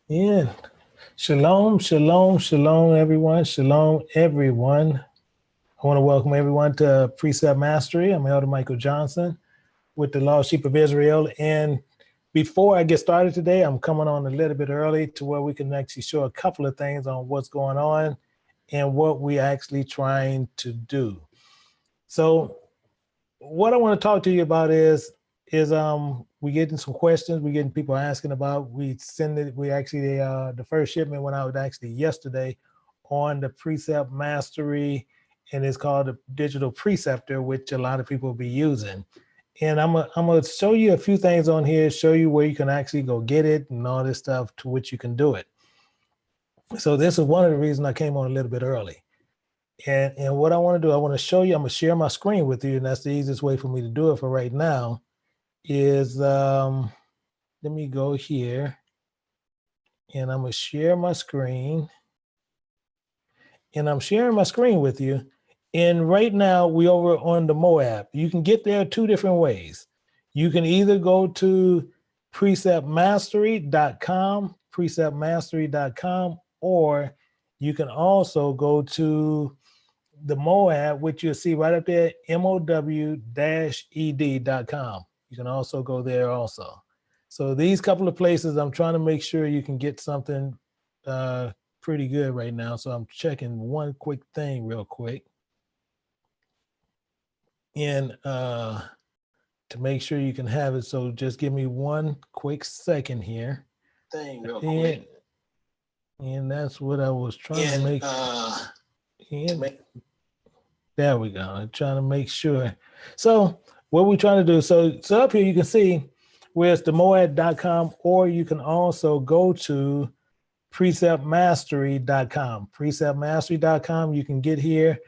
Yeah. Shalom, shalom, shalom, everyone. Shalom, everyone. I want to welcome everyone to Precept Mastery. I'm Elder Michael Johnson with the Lost Sheep of Israel. And before I get started today, I'm coming on a little bit early to where we can actually show a couple of things on what's going on and what we're actually trying to do. So what I want to talk to you about is we getting some questions, we getting people asking about. We actually the first shipment went out actually yesterday on the Precept Mastery, and it's called the Digital Preceptor, which a lot of people will be using. And I'm gonna show you a few things on here, show you where you can actually go get it and all this stuff to which you can do it. So this is one of the reasons I came on a little bit early. And what I want to do, I want to show you, I'm going to share my screen with you, and that's the easiest way for me to do it for right now is, let me go here, and I'm going to share my screen. And I'm sharing my screen with you. And right now, we over on the Moab. You can get there two different ways. You can either go to preceptmastery.com, preceptmastery.com, or you can also go to the Moab, which you'll see right up there, mow-ed.com. You can also go there also. So these couple of places, I'm trying to make sure you can get something pretty good right now. So I'm checking one quick thing real quick. And to make sure you can have it. So just give me one quick second here. And that's what I was trying to make. There we go. I'm trying to make sure. So what we're trying to do, so up here you can see where it's the moed.com, or you can also go to preceptmastery.com. Preceptmastery.com, you can get here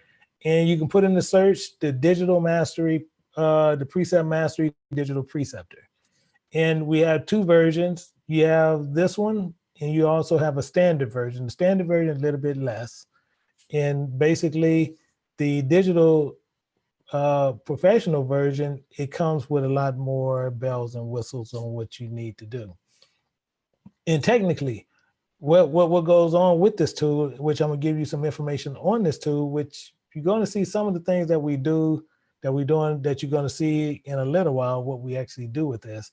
and you can put in the search the digital mastery, the Precept Mastery Digital Preceptor. And we have two versions. You have this one, and you also have a standard version. The standard version is a little bit less. And basically, the digital professional version, it comes with a lot more bells and whistles on what you need to do. And technically, what goes on with this tool, which I'm gonna give you some information on this tool, which you're gonna see some of the things that we're doing, that you're gonna see in a little while, what we actually do with this.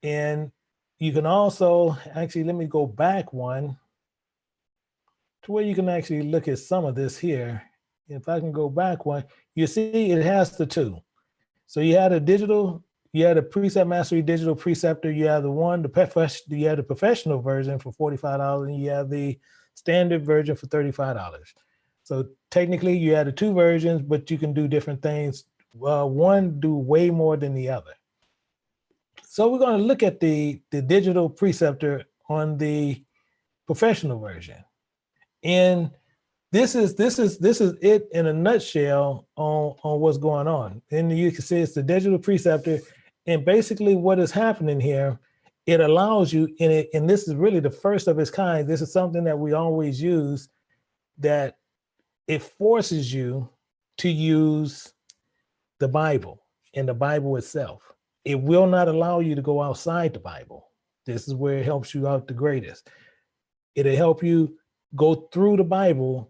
And you can also, actually, let me go back one to where you can actually look at some of this here. If I can go back one, you see it has the two. So you had a digital, you had a Precept Mastery Digital Preceptor, you have you have the professional version for $45, and you have the standard version for $35. So technically you had the two versions, but you can do different things. One do way more than the other. So we're going to look at the digital preceptor on the professional version. And this is it in a nutshell on what's going on. And you can see it's the digital preceptor. And basically what is happening here, it allows you, and this is really the first of its kind. This is something that we always use, that it forces you to use the Bible and the Bible itself. It will not allow you to go outside the Bible. This is where it helps you out the greatest. It'll help you go through the Bible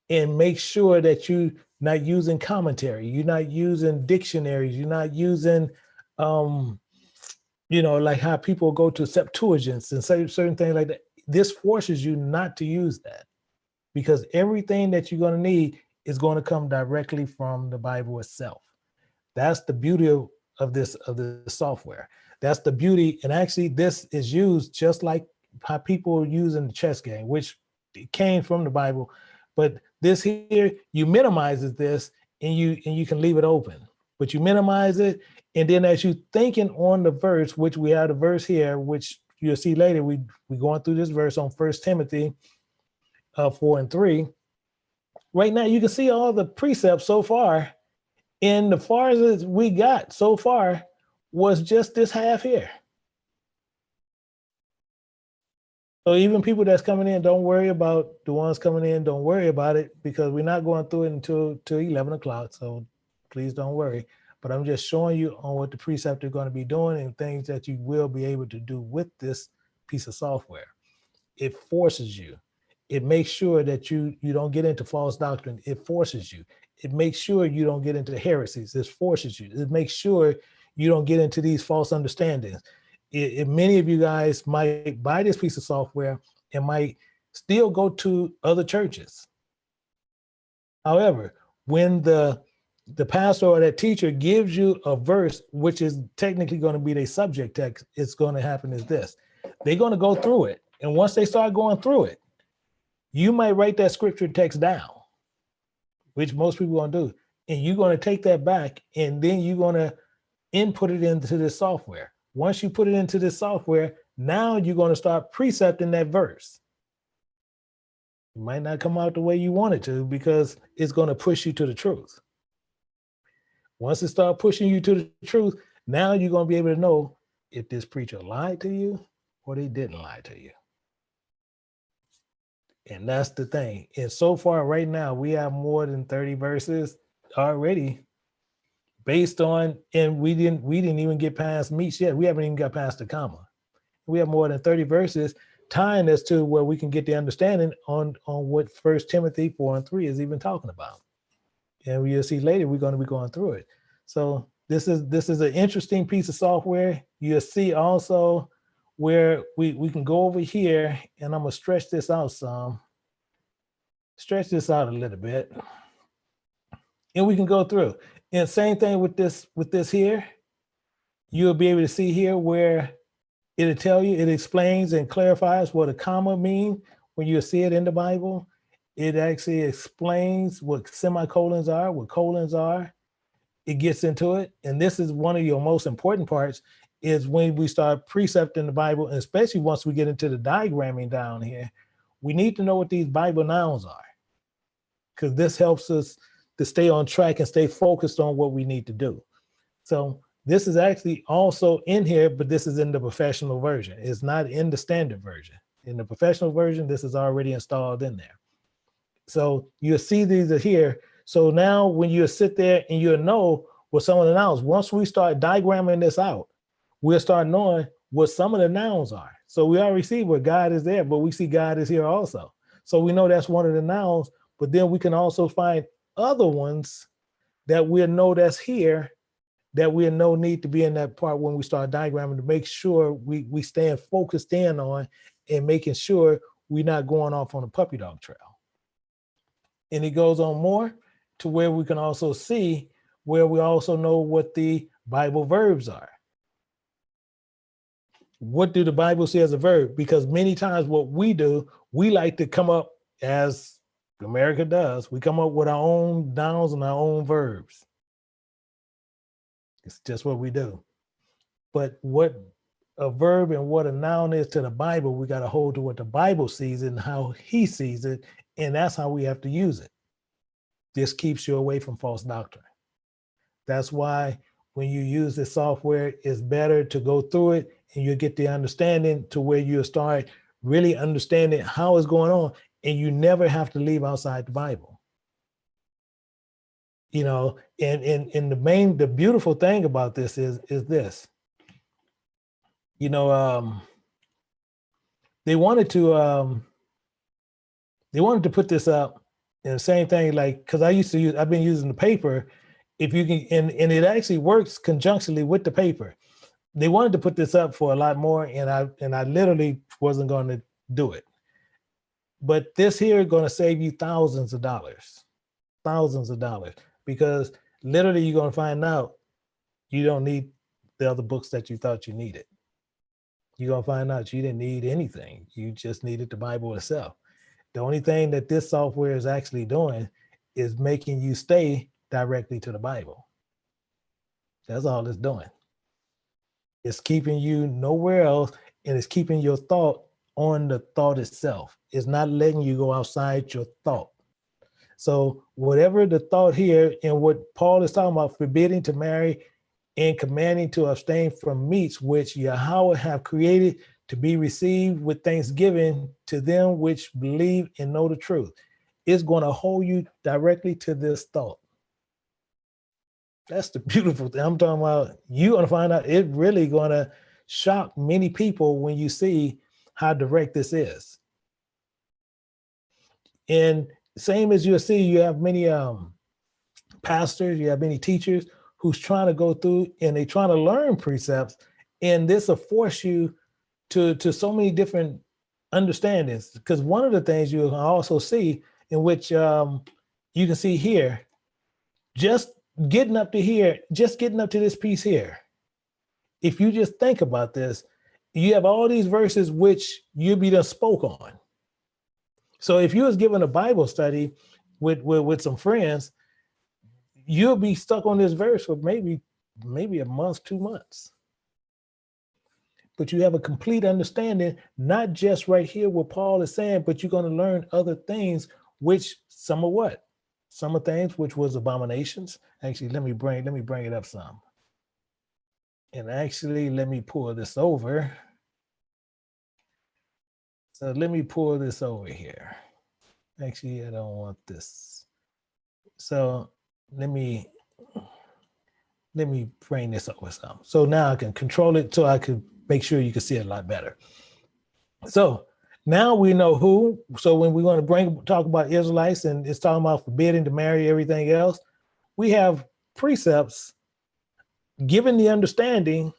and make sure that you're not using commentary, you're not using dictionaries, you're not using, like how people go to Septuagints and say certain things like that. This forces you not to use that, because everything that you're going to need is going to come directly from the Bible itself. That's the beauty of this software. That's the beauty. And actually, this is used just like how people use in the chess game, which came from the Bible. But this here, you minimizes this, and you can leave it open. But you minimize it, and then as you thinking on the verse, which we have the verse here, which you'll see later, we going through this verse on 1 Timothy 4:3. Right now, you can see all the precepts so far. And the far as we got so far was just this half here. So even people that's coming in, don't worry about the ones coming in, don't worry about it, because we're not going through it until 11 o'clock. So please don't worry. But I'm just showing you on what the preceptor is going to be doing and things that you will be able to do with this piece of software. It forces you. It makes sure that you don't get into false doctrine. It forces you. It makes sure you don't get into heresies. It forces you. It makes sure you don't get into these false understandings. Many of you guys might buy this piece of software and might still go to other churches. However, when the pastor or that teacher gives you a verse, which is technically going to be their subject text, it's going to happen is this. They're going to go through it. And once they start going through it, you might write that scripture text down, which most people are going to do. And you're going to take that back, and then you're going to input it into this software. Once you put it into this software, now you're going to start precepting that verse. It might not come out the way you want it to, because it's going to push you to the truth. Once it starts pushing you to the truth, now you're going to be able to know if this preacher lied to you or they didn't lie to you. And that's the thing. And so far right now, we have more than 30 verses already based on, and we didn't even get past meats yet. We haven't even got past the comma. We have more than 30 verses tying us to where we can get the understanding on what 1 Timothy 4:3 is even talking about. And we'll see later, we're going to be going through it. So this is an interesting piece of software. You'll see also where we can go over here, and I'm going to stretch this out some. Stretch this out a little bit. And we can go through. And same thing with this here. You'll be able to see here where it'll tell you, it explains and clarifies what a comma means when you see it in the Bible. It actually explains what semicolons are, what colons are. It gets into it. And this is one of your most important parts, is when we start precepting the Bible, and especially once we get into the diagramming down here, we need to know what these Bible nouns are, because this helps us to stay on track and stay focused on what we need to do. So this is actually also in here, but this is in the professional version. It's not in the standard version. In the professional version, this is already installed in there. So you'll see these are here. So now when you sit there and you'll know what some of the nouns, once we start diagramming this out, we'll start knowing what some of the nouns are. So we already see where God is there, but we see God is here also. So we know that's one of the nouns, but then we can also find other ones that we'll know that's here, that we'll know need to be in that part when we start diagramming, to make sure we stand focused in on and making sure we're not going off on a puppy dog trail. And it goes on more to where we can also see where we also know what the Bible verbs are. What do the Bible say as a verb? Because many times what we do, we like to come up, as America does, we come up with our own nouns and our own verbs. It's just what we do. But what a verb and what a noun is to the Bible, we got to hold to what the Bible sees and how he sees it. And that's how we have to use it. This keeps you away from false doctrine. That's why when you use this software, it's better to go through it and you get the understanding to where you start really understanding how it's going on, and you never have to leave outside the Bible. You know, and the beautiful thing about this is this. You know, they wanted to put this up, and the same thing, like, because I've been using the paper. If you can, and it actually works conjunctionally with the paper. They wanted to put this up for a lot more, and I literally wasn't going to do it. But this here is going to save you thousands of dollars, because literally you're going to find out you don't need the other books that you thought you needed. You're going to find out you didn't need anything. You just needed the Bible itself. The only thing that this software is actually doing is making you stay directly to the Bible. That's all it's doing. It's keeping you nowhere else, and it's keeping your thought on the thought itself. It's not letting you go outside your thought. So whatever the thought here, and what Paul is talking about, forbidding to marry and commanding to abstain from meats which Yahweh have created to be received with thanksgiving to them which believe and know the truth, is going to hold you directly to this thought. That's the beautiful thing. I'm talking about, you're going to find out it really going to shock many people when you see how direct this is. And same as you'll see, you have many pastors, you have many teachers who's trying to go through and they trying to learn precepts, and this will force you to so many different understandings. Because one of the things you can also see, in which you can see here, just getting up to here, just getting up to this piece here. If you just think about this, you have all these verses which you'll be done spoke on. So if you was given a Bible study with some friends, you'll be stuck on this verse for maybe a month, 2 months. But you have a complete understanding, not just right here what Paul is saying, but you're going to learn other things, which some of what? Some of things which was abominations. Actually, let me bring it up some. And actually, let me pull this over. So let me pull this over here. Actually, I don't want this. So let me bring this over some. So now I can control it so I can make sure you can see it a lot better. So now we know who. So when we want to talk about Israelites and it's talking about forbidding to marry everything else, we have precepts giving the understanding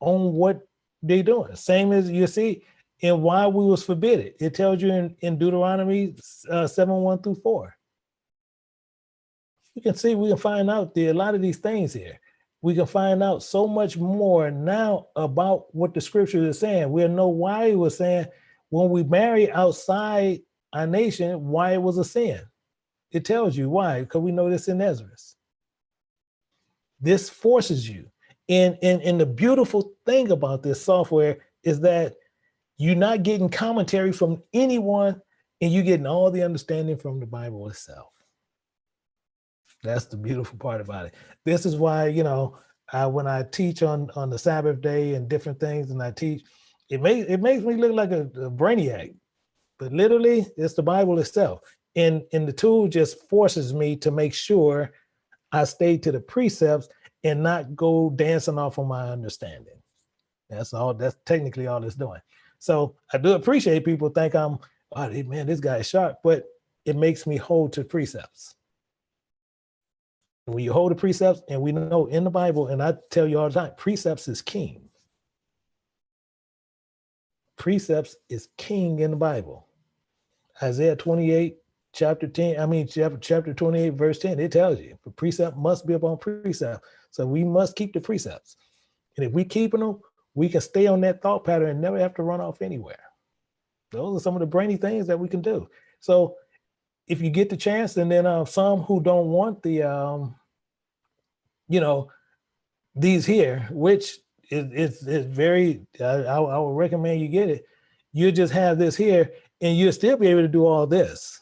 on what they're doing. Same as you see in why we was forbidden. It tells you in Deuteronomy 7:1-4. You can see, we can find out a lot of these things here. We can find out so much more now about what the scripture is saying. We'll know why he was saying when we marry outside our nation, why it was a sin. It tells you why, because we know this in Ezra. This forces you. And the beautiful thing about this software is that you're not getting commentary from anyone, and you're getting all the understanding from the Bible itself. That's the beautiful part about it. This is why, when I teach on the Sabbath day and different things, and I teach, it makes me look like a brainiac, but literally it's the Bible itself. And the tool just forces me to make sure I stay to the precepts and not go dancing off on my understanding. That's all. That's technically all it's doing. So I do appreciate people think I'm, oh man, this guy is sharp, but it makes me hold to precepts. When you hold the precepts, and we know in the Bible, and I tell you all the time, precepts is king. Precepts is king in the Bible. Isaiah 28, chapter 28, verse 10, it tells you, the precept must be upon precept. So we must keep the precepts. And if we keeping them, we can stay on that thought pattern and never have to run off anywhere. Those are some of the brainy things that we can do. So if you get the chance, and then some who don't want the, these here, which is very, I would recommend you get it. You just have this here, and you'll still be able to do all this.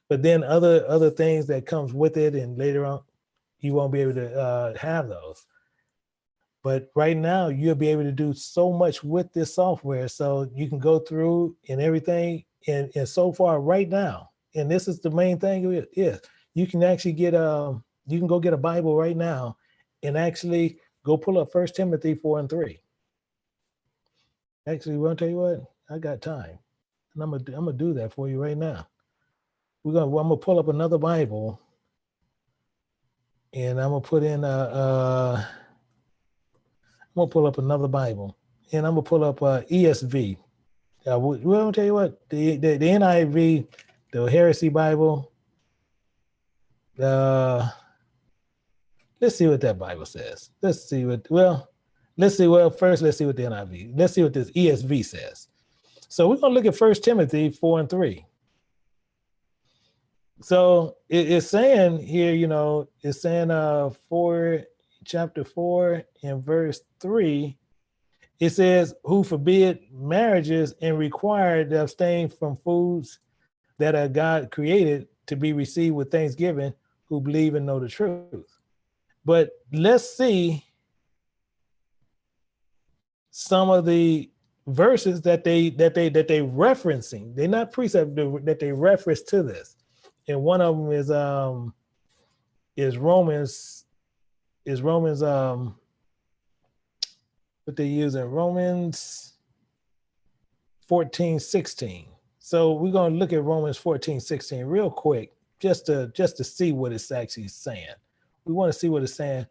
But then other things that comes with it, and later on, you won't be able to have those. But right now, you'll be able to do so much with this software. So you can go through and everything. And so far right now, and this is the main thing is, you can actually get you can go get a Bible right now and actually go pull up 1 Timothy 4:3. Actually, want to tell you what? I got time. And I'm gonna do that for you right now. I'm gonna pull up another Bible, and I'm gonna put in I'm gonna pull up another Bible, and I'm gonna pull up ESV. We're gonna tell you what, the NIV, the Heresy Bible. Let's see what that Bible says. First, let's see what the NIV. Let's see what this ESV says. So we're gonna look at 1 Timothy 4:3. So it's saying here, it's saying chapter 4 and verse 3. It says, who forbid marriages and require to abstain from foods that are God created to be received with thanksgiving, who believe and know the truth. But let's see some of the verses that they referencing. They're not precept, that they reference to this. And one of them is Romans, what they use in Romans 14:16. So we're going to look at Romans 14:16 real quick, just to see what it's actually saying. We want to see what it's saying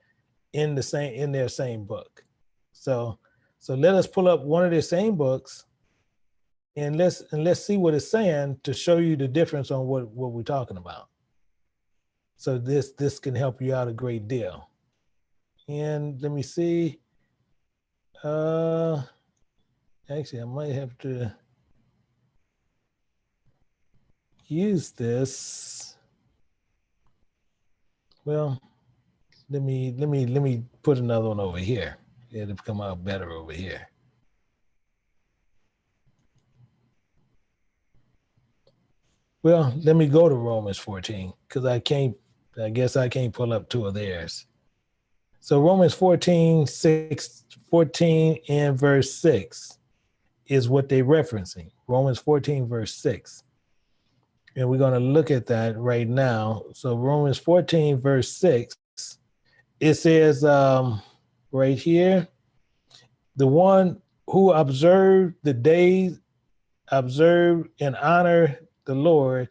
in their same book. So let us pull up one of their same books, and let's see what it's saying to show you the difference on what we're talking about. So this can help you out a great deal. And let me see. Actually, I might have to use this. Well, let me put another one over here. It'll come out better over here. Well, let me go to Romans 14 because I guess I can't pull up two of theirs. So Romans 14 and verse 6 is what they're referencing. Romans 14 verse 6. And we're going to look at that right now. So Romans 14 verse 6, it says right here, the one who observed the days, observe and honor the Lord.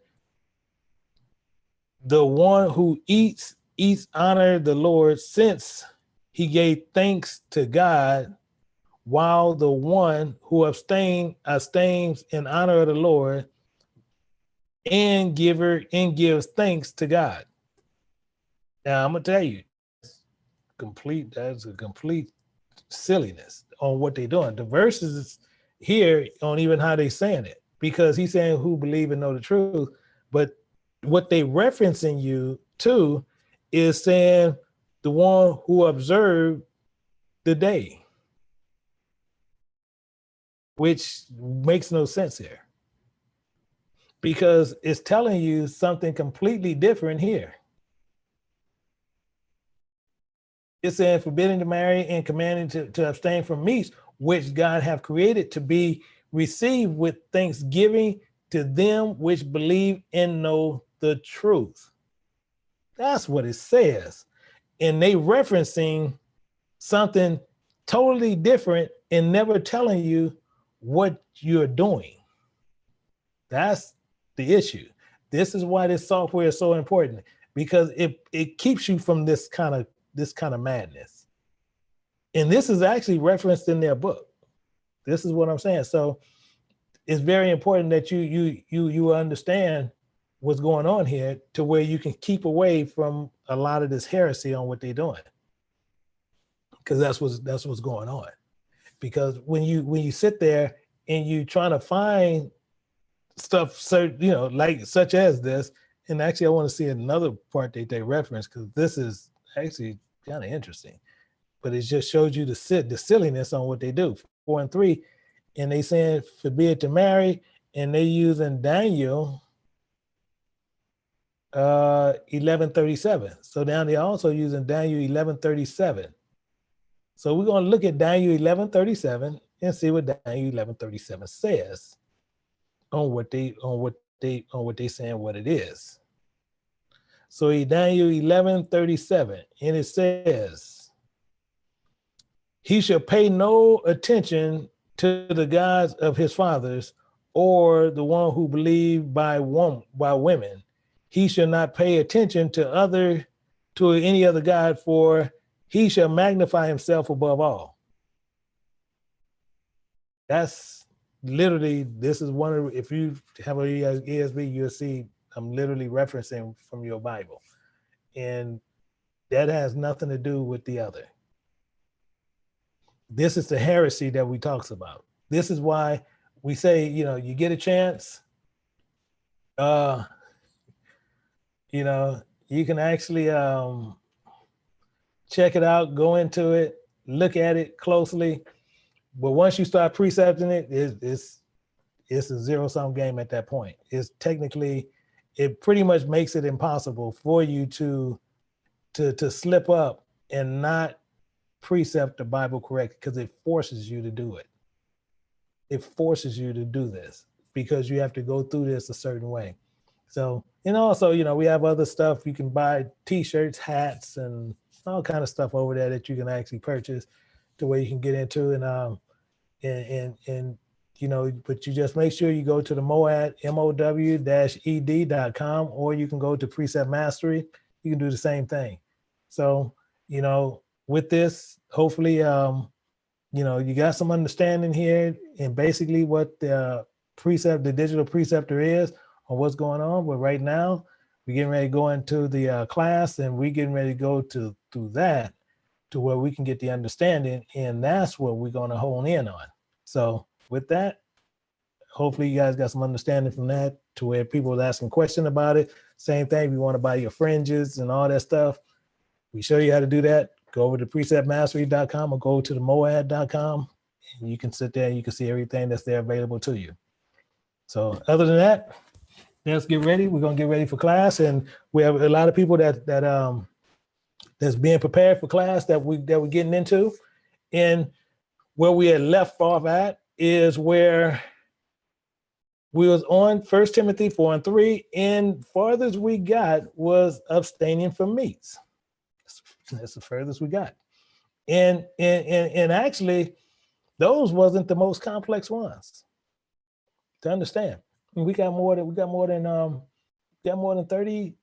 The one who eats honor the Lord, since he gave thanks to God, while the one who abstains in honor of the Lord and gives thanks to God. Now I'm gonna tell you, that's a complete silliness on what they're doing. The verses here on even how they saying it, because he's saying who believe and know the truth, but what they referencing you to is saying the one who observed the day, which makes no sense here, because it's telling you something completely different here. It's saying forbidding to marry and commanding to abstain from meats, which God have created to be received with thanksgiving to them which believe and know the truth. That's what it says. And they referencing something totally different and never telling you what you're doing. That's the issue. This is why this software is so important, because it keeps you from this kind of madness. And this is actually referenced in their book. This is what I'm saying. So it's very important that you understand what's going on here, to where you can keep away from a lot of this heresy on what they're doing, because that's what's going on. Because when you sit there and you trying to find stuff, so like such as this, and actually I want to see another part that they reference, because this is actually kind of interesting, but it just shows you the silliness on what they do. 4 and 3, and they saying forbid to marry, and they using Daniel 11:37. So now they're also using Daniel 11:37. So we're going to look at Daniel 11:37 and see what Daniel 11:37 says on what they saying what it is. So Daniel 11:37, and it says, he shall pay no attention to the gods of his fathers, or the one who believed by women. He shall not pay attention to any other god, for he shall magnify himself above all. That's literally, this is one of, if you have a ESV, you'll see I'm literally referencing from your Bible. And that has nothing to do with the other. This is the heresy that we talks about. This is why we say, you get a chance, you can actually check it out, go into it, look at it closely. But once you start precepting it, it's a zero-sum game at that point. It's technically, it pretty much makes it impossible for you to slip up and not precept the Bible correct, because it forces you to do it. It forces you to do this because you have to go through this a certain way. So, and also, we have other stuff. You can buy t-shirts, hats, and all kind of stuff over there that you can actually purchase to where you can get into and but you just make sure you go to the MOW-ed.com, or you can go to Precept Mastery. You can do the same thing. So, with this, hopefully, you got some understanding here and basically what the digital preceptor is on what's going on. But right now, we're getting ready to go into the class, and we're getting ready to go through that to where we can get the understanding, and that's what we're going to hone in on. So with that, hopefully you guys got some understanding from that to where people are asking questions about it. Same thing, if you want to buy your fringes and all that stuff, we show you how to do that. Go over to preceptmastery.com or go to the MOW-ed.com, and you can sit there and you can see everything that's there available to you. So other than that, let's get ready. We're going to get ready for class, and we have a lot of people that's being prepared for class that we're getting into. And where we had left off at is where we was on 1 Timothy 4:3, and farthest we got was abstaining from meats. That's the furthest we got. And actually, those wasn't the most complex ones to understand. We got more than 30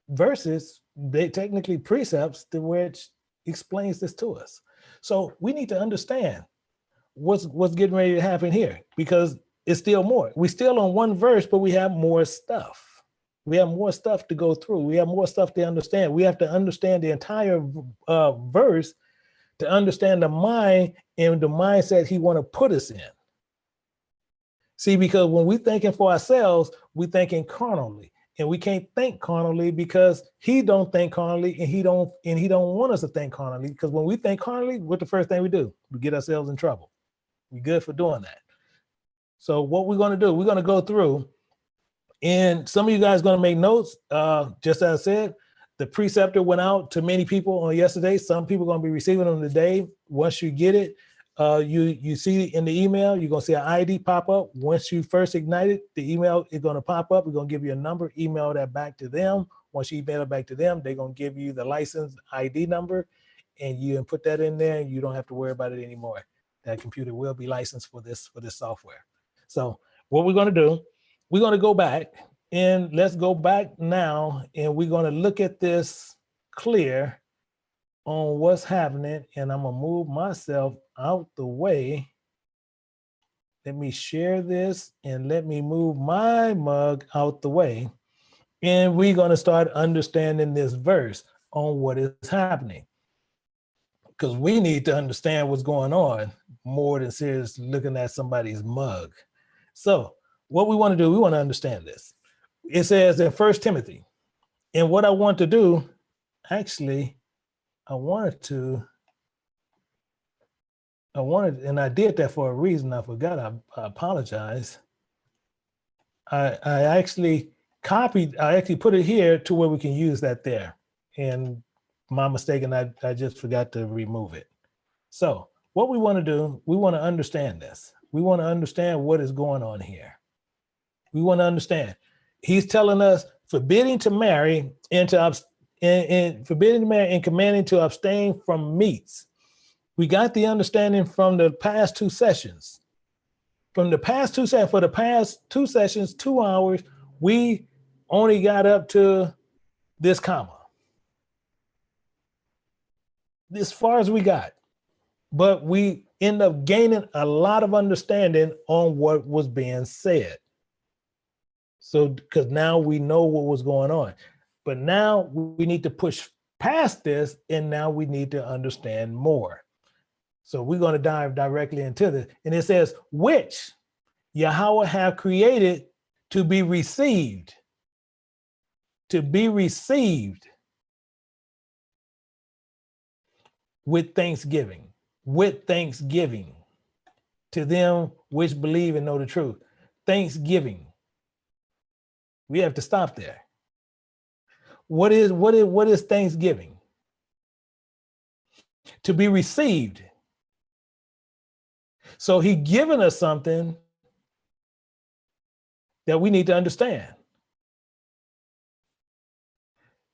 verses, they technically precepts, to which explains this to us. So we need to understand what's getting ready to happen here, because it's still more. We're still on one verse, but we have more stuff. We have more stuff to go through. We have more stuff to understand. We have to understand the entire verse to understand the mind and the mindset he want to put us in. See, because when we're thinking for ourselves, we're thinking carnally, and we can't think carnally because he don't think carnally, and he don't want us to think carnally. Because when we think carnally, what's the first thing we do? We get ourselves in trouble. We're good for doing that. So what we're going to do, we're going to go through, and some of you guys are going to make notes. Just as I said, the preceptor went out to many people on yesterday. Some people are going to be receiving them today. Once you get it, you see in the email, you're going to see an ID pop up. Once you first ignite it, the email is going to pop up. We're going to give you a number, email that back to them. Once you email it back to them, they're going to give you the license ID number, and you can put that in there, and you don't have to worry about it anymore. That computer will be licensed for this software. So what we're going to do, we're going to go back, and let's go back now, and we're going to look at this clear on what's happening. And I'm going to move myself out the way. Let me share this, and let me move my mug out the way. And we're going to start understanding this verse on what is happening, because we need to understand what's going on more than seriously looking at somebody's mug. So what we want to do, we want to understand this. It says in 1 Timothy, and what I want to do, actually, and I did that for a reason. I forgot. I apologize. I actually put it here to where we can use that there. And my mistake, and I just forgot to remove it. So what we want to do, we want to understand this. We want to understand what is going on here. We want to understand. He's telling us forbidding to marry and commanding to abstain from meats. We got the understanding from the past two sessions. For the past 2 sessions, 2 hours, we only got up to this comma. As far as we got. But we end up gaining a lot of understanding on what was being said. So, because now we know what was going on. But now we need to push past this, and now we need to understand more. So we're going to dive directly into this. And it says, which Yahweh have created to be received. To be received with thanksgiving. With thanksgiving to them which believe and know the truth. Thanksgiving. We have to stop there. What is thanksgiving? To be received. So he given us something that we need to understand.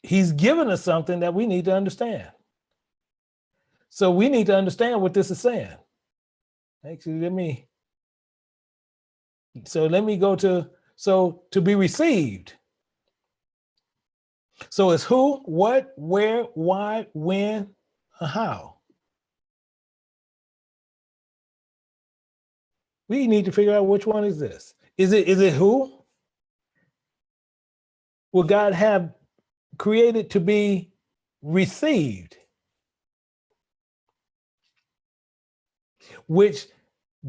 He's given us something that we need to understand. So we need to understand what this is saying. Actually, let me So let me go to, so to be received. So it's who, what, where, why, when, how. We need to figure out which one is this. Is it who? Will God have created to be received? Which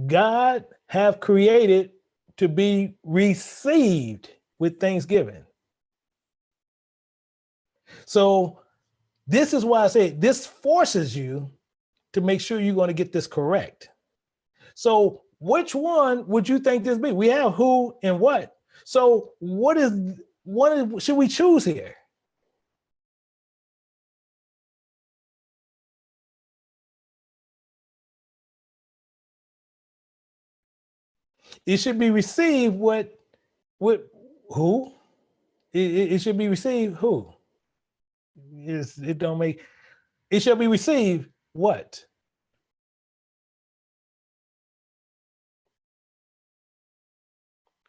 God have created to be received with thanksgiving. So this is why I say this forces you to make sure you're going to get this correct. So which one would you think this be? We have who and what. So what should we choose here? It should be received what who? It should be received who? It don't make, it shall be received what?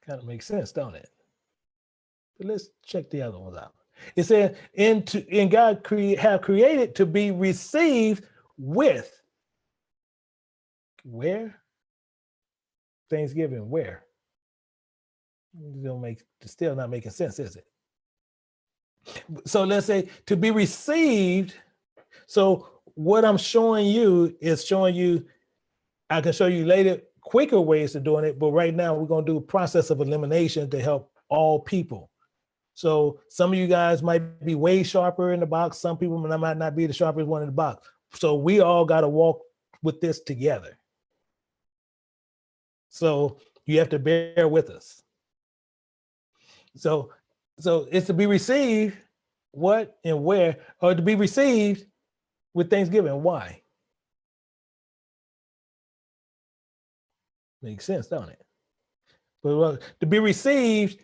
Kind of makes sense, don't it? But let's check the other ones out. It said, in God have created to be received with. Where? Thanksgiving, where? It don't make, still not making sense, is it? So let's say to be received. So what I'm showing you is showing you, I can show you later quicker ways of doing it, but right now we're going to do a process of elimination to help all people. So some of you guys might be way sharper in the box. Some people might not be the sharpest one in the box. So we all got to walk with this together. So you have to bear with us. So it's to be received, what and where, or to be received with thanksgiving. Why? Makes sense, don't it? But to be received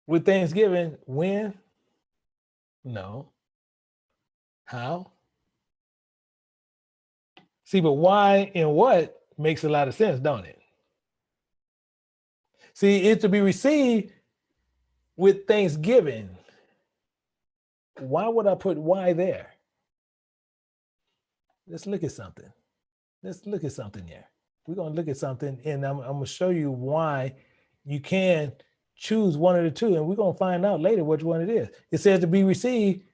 with thanksgiving, when? No. How? See, but why and what makes a lot of sense, don't it? See, it's to be received with thanksgiving. Why would I put why there? Let's look at something. Let's look at something here. We're going to look at something, and I'm going to show you why you can choose one of the two, and we're going to find out later which one it is. It says to be received,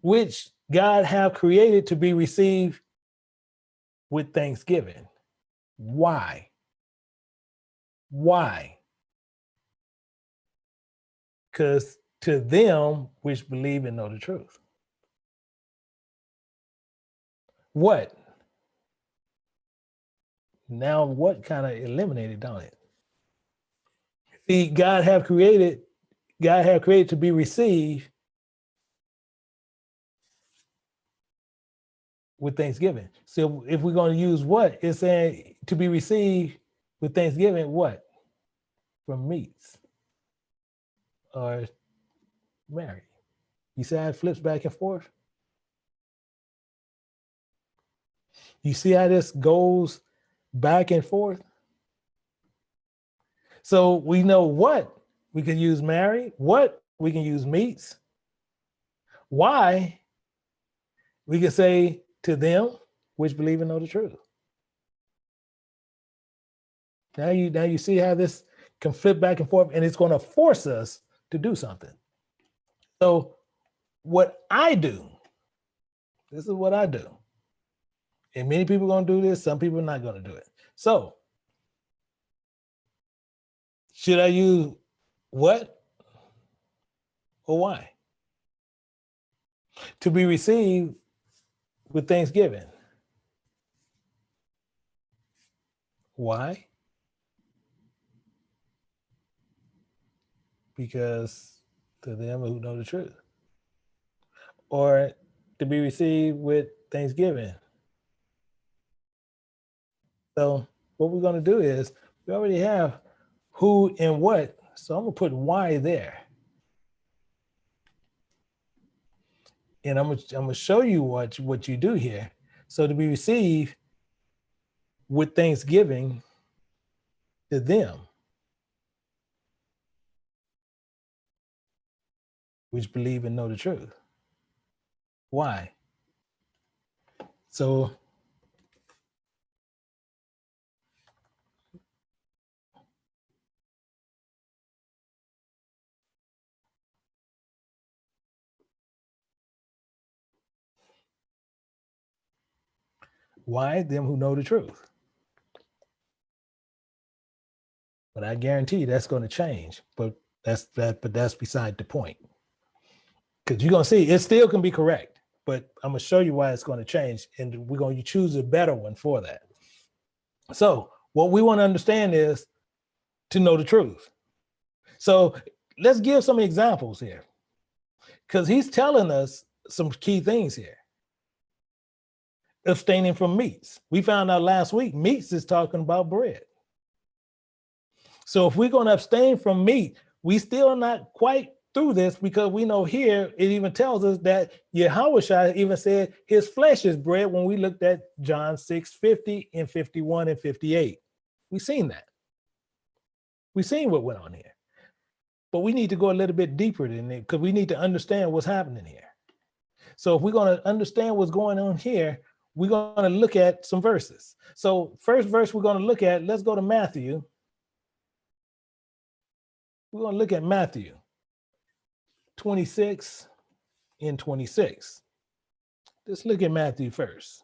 which God have created to be received with thanksgiving. Why? Why? Because to them which believe and know the truth. What? Now what kind of eliminated, don't it? See, God have created to be received with thanksgiving. So if we're going to use what, it's saying to be received with thanksgiving, what? From meats or married. You see how it flips back and forth? You see how this goes back and forth? So we know what we can use married, what we can use meats. Why we can say to them which believe and know the truth. Now you see how this can flip back and forth, and it's going to force us to do something. So what I do, this is what I do. And many people are going to do this, some people are not going to do it. So should I use what or why? To be received with thanksgiving. Why? Because to them who know the truth. Or to be received with thanksgiving. So what we're going to do is, we already have who and what, so I'm going to put why there. And I'm going to show you what you do here. So to be received with thanksgiving, to them which believe and know the truth. Why? So why? Them who know the truth. But I guarantee you that's going to change. But that's beside the point. Because you're going to see it still can be correct, but I'm going to show you why it's going to change. And we're going to choose a better one for that. So what we want to understand is to know the truth. So let's give some examples here, because he's telling us some key things here. Abstaining from meats. We found out last week, meats is talking about bread. So if we're going to abstain from meat, we still not quite through this, because we know here it even tells us that Yahushua even said his flesh is bread when we looked at John 6:50 and 51 and 58. We've seen that. We've seen what went on here. But we need to go a little bit deeper than it, because we need to understand what's happening here. So if we're going to understand what's going on here, we're going to look at some verses. So first verse we're going to look at, let's go to Matthew. We're going to look at Matthew 26 and 26. Let's look at Matthew first.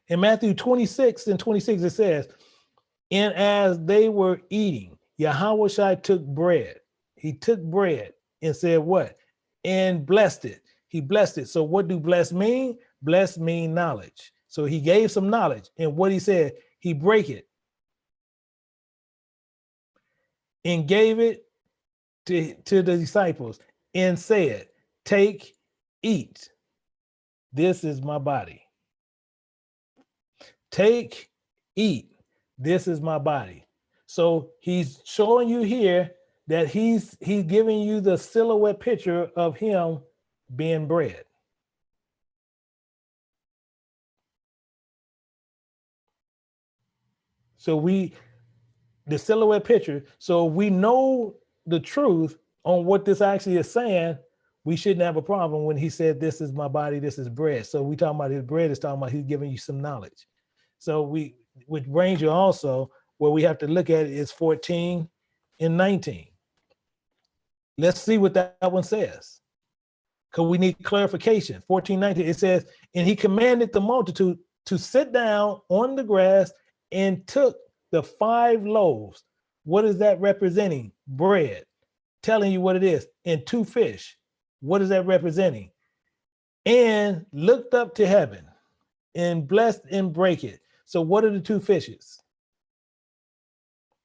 In Matthew 26 and 26, it says, and as they were eating, Yahushua took bread. He took bread and said what? And blessed it. He blessed it. So what do bless mean? Bless mean knowledge. So he gave some knowledge. And what he said, he break it and gave it to the disciples and said, take, eat. This is my body. Take, eat. This is my body. So he's showing you here that he's giving you the silhouette picture of him being bread. So the silhouette picture, so we know the truth on what this actually is saying, we shouldn't have a problem when he said, this is my body, this is bread. So we talking about his bread is talking about he's giving you some knowledge. So which brings you also, where we have to look at it is 14 and 19. Let's see what that one says, because we need clarification. 14:19, it says, and he commanded the multitude to sit down on the grass and took the 5 loaves. What is that representing? Bread. Telling you what it is. And 2 fish. What is that representing? And looked up to heaven and blessed and break it. So what are the 2 fishes?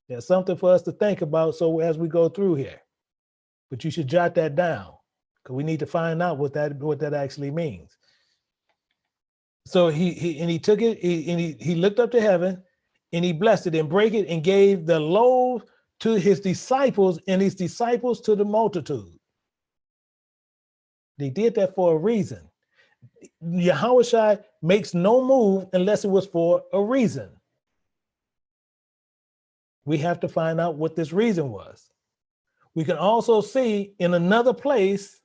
There's something for us to think about, so as we go through here. But you should jot that down, because we need to find out what that actually means. So he took it, he looked up to heaven, and he blessed it and break it and gave the loaf to his disciples, and his disciples to the multitude. They did that for a reason. Yahushua makes no move unless it was for a reason. We have to find out what this reason was. We can also see in another place,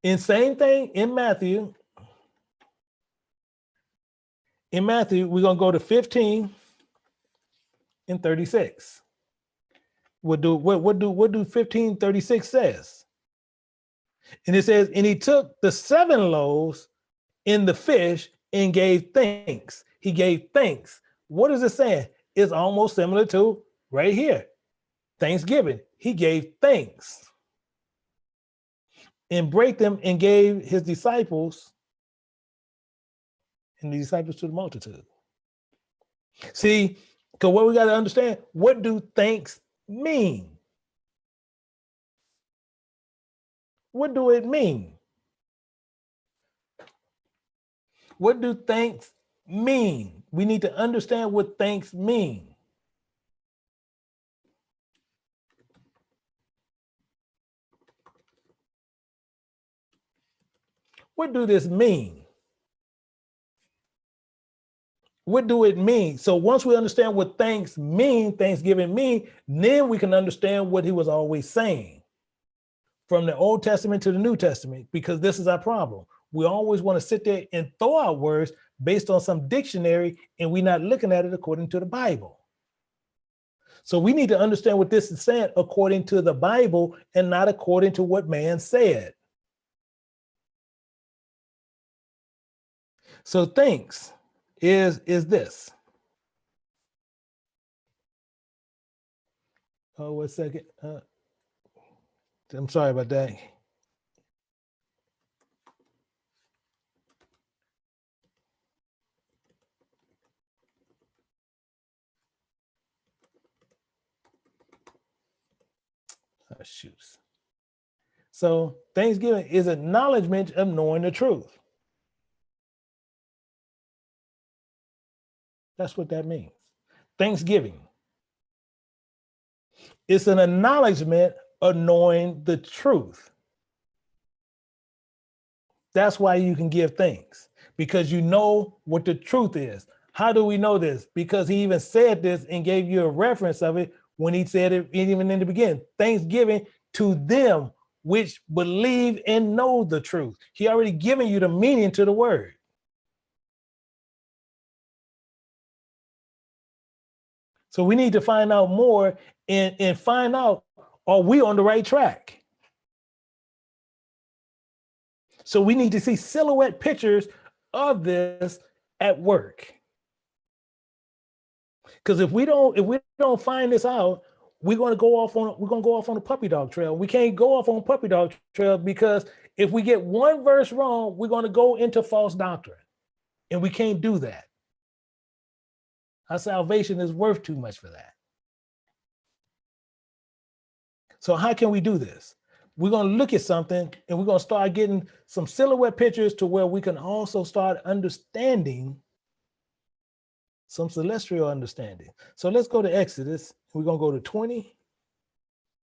in same thing in Matthew. In Matthew, we're going to go to 15 and 36. What do 15:36 says? And it says, and he took the 7 loaves and the fish and gave thanks. He gave thanks. What is it saying? It's almost similar to right here, Thanksgiving. He gave thanks and break them and gave his disciples, and the disciples to the multitude. See, because what we got to understand, what do thanks mean? What do it mean? What do thanks mean? We need to understand what thanks mean. What do this mean? What do it mean? So once we understand what Thanksgiving mean, then we can understand what he was always saying from the Old Testament to the New Testament, because this is our problem. We always want to sit there and throw out words based on some dictionary, and we're not looking at it according to the Bible. So we need to understand what this is saying according to the Bible and not according to what man said. So thanks is this. Oh, 1 second. I'm sorry about that. Oh, shoots. So Thanksgiving is acknowledgement of knowing the truth. That's what that means. Thanksgiving. It's an acknowledgement of knowing the truth. That's why you can give thanks, because you know what the truth is. How do we know this? Because he even said this and gave you a reference of it when he said it even in the beginning. Thanksgiving to them which believe and know the truth. He already given you the meaning to the word. So we need to find out more and find out, are we on the right track? So we need to see silhouette pictures of this at work. Because if we don't find this out, we're going to go off on a puppy dog trail. We can't go off on a puppy dog trail, because if we get one verse wrong, we're going to go into false doctrine, and we can't do that. Our salvation is worth too much for that. So how can we do this? We're going to look at something, and we're going to start getting some silhouette pictures to where we can also start understanding some celestial understanding. So let's go to Exodus. We're going to go to 20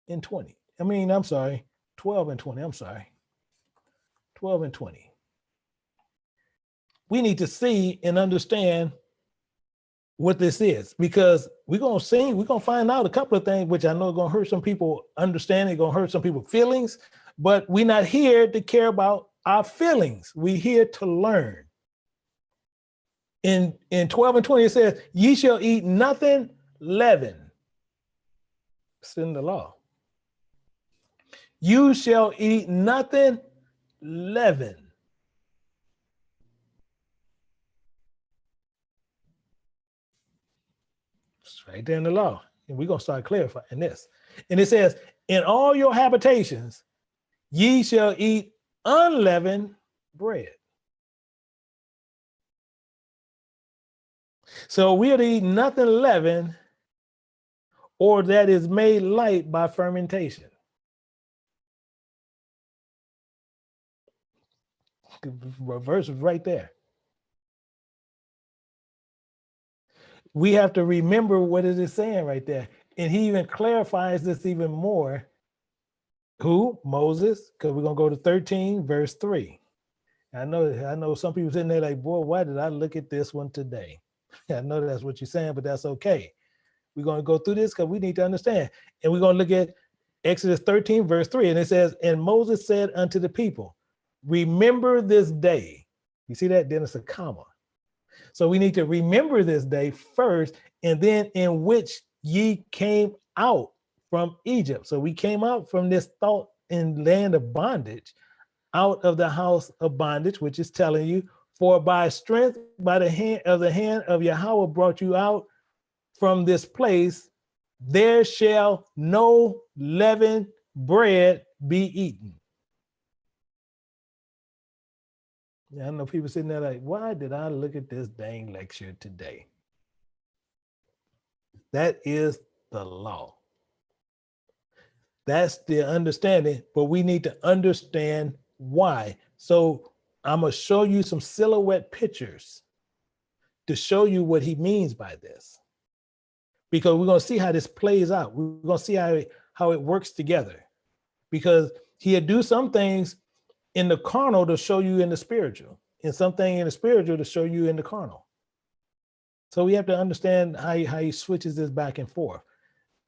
and 20. I'm sorry, 12 and 20. I'm sorry, 12 and 20. We need to see and understand what this is, because we're going to find out a couple of things, which I know are going to hurt some people understanding, going to hurt some people's feelings, but we're not here to care about our feelings. We're here to learn. In 12 and 20, it says, ye shall eat nothing leavened. It's in the law. You shall eat nothing leavened. It's right there in the law. And we're going to start clarifying this. And it says, in all your habitations, ye shall eat unleavened bread. So we are to eat nothing leavened, or that is made light by fermentation. The verse is right there. We have to remember what it is saying right there. And he even clarifies this even more. Who? Moses, because we're going to go to 13, verse 3. I know some people sitting there like, boy, why did I look at this one today? I know that's what you're saying, but that's okay. We're going to go through this because we need to understand. And we're going to look at Exodus 13, verse 3. And it says, and Moses said unto the people, remember this day. You see that? Then it's a comma. So we need to remember this day first, and then in which ye came out from Egypt. So we came out from this thought in land of bondage, out of the house of bondage, which is telling you, for by strength, by the hand of Yahweh brought you out from this place, there shall no leavened bread be eaten. Yeah, I know people sitting there like, why did I look at this dang lecture today? That is the law. That's the understanding, but we need to understand why. So I'm going to show you some silhouette pictures to show you what he means by this, because we're going to see how this plays out. We're going to see how it works together, because he'll do some things in the carnal to show you in the spiritual, and something in the spiritual to show you in the carnal. So we have to understand how he switches this back and forth.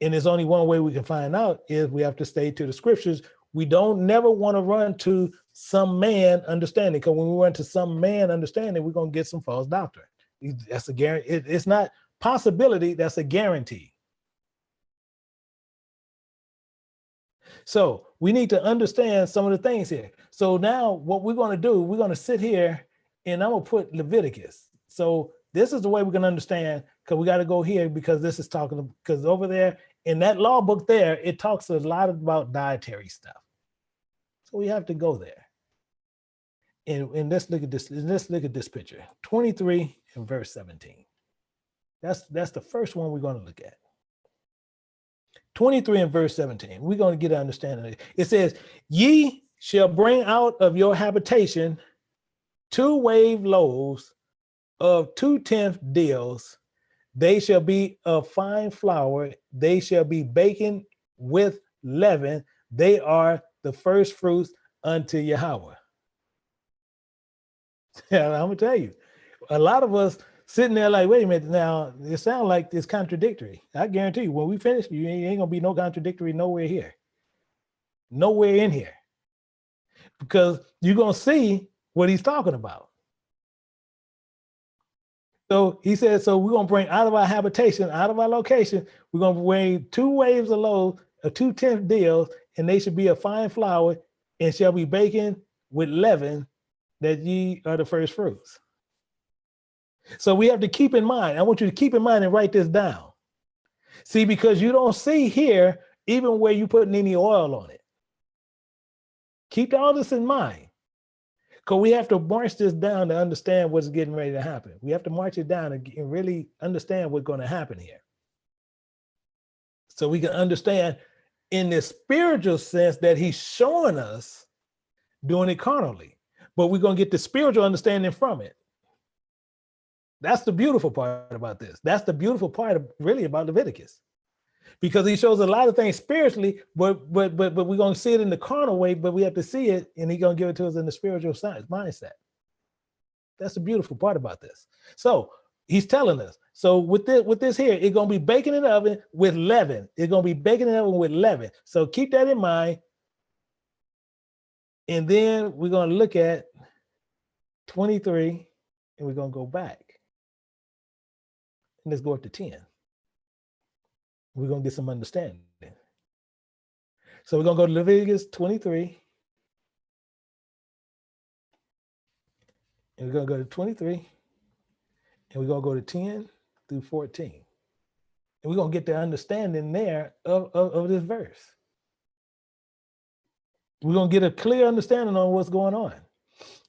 And there's only one way we can find out is we have to stay to the scriptures. We don't never want to run to some man understanding, because when we run to some man understanding, we're going to get some false doctrine. That's a guarantee. It's not possibility, that's a guarantee. So we need to understand some of the things here. So now what we're going to do, we're going to sit here and I'm going to put Leviticus. So this is the way we're going to understand, because we got to go here, because this is talking, because over there in that law book there, it talks a lot about dietary stuff. So we have to go there. And let's look at this. Let's look at this picture. 23 and verse 17. That's the first one we're going to look at. 23 and verse 17. We're going to get an understanding of it. It says, ye shall bring out of your habitation 2 wave loaves of 2/10 deals. They shall be of fine flour. They shall be baken with leaven. They are the first fruits unto Yahweh. I'm gonna tell you, a lot of us sitting there like, wait a minute, now it sounds like it's contradictory. I guarantee you, when we finish, you ain't gonna be no contradictory nowhere here, nowhere in here, because you're gonna see what he's talking about. So he said, so we're gonna bring out of our habitation, out of our location, we're gonna bring 2 waves of loaves of 2/10 deals, and they should be a fine flour, and shall be baken with leaven, that ye are the first fruits. So we have to keep in mind, I want you to keep in mind and write this down. See, because you don't see here, even where you putting any oil on it. Keep all this in mind, because we have to march this down to understand what's getting ready to happen. We have to march it down and really understand what's going to happen here. So we can understand in the spiritual sense that he's showing us doing it carnally, but we're going to get the spiritual understanding from it. That's the beautiful part about this. That's the beautiful part of really about Leviticus, because he shows a lot of things spiritually, but we're going to see it in the carnal way, but we have to see it, and he's going to give it to us in the spiritual science mindset. That's the beautiful part about this. So he's telling us, so with this here, it's going to be baking in the oven with leaven. It's going to be baking in the oven with leaven. So keep that in mind. And then we're going to look at 23, and we're going to go back. And let's go up to 10. We're going to get some understanding. So we're going to go to Leviticus 23. And we're going to go to 23. And we're going to go to 10 through 14. And we're going to get the understanding there of this verse. We're going to get a clear understanding on what's going on.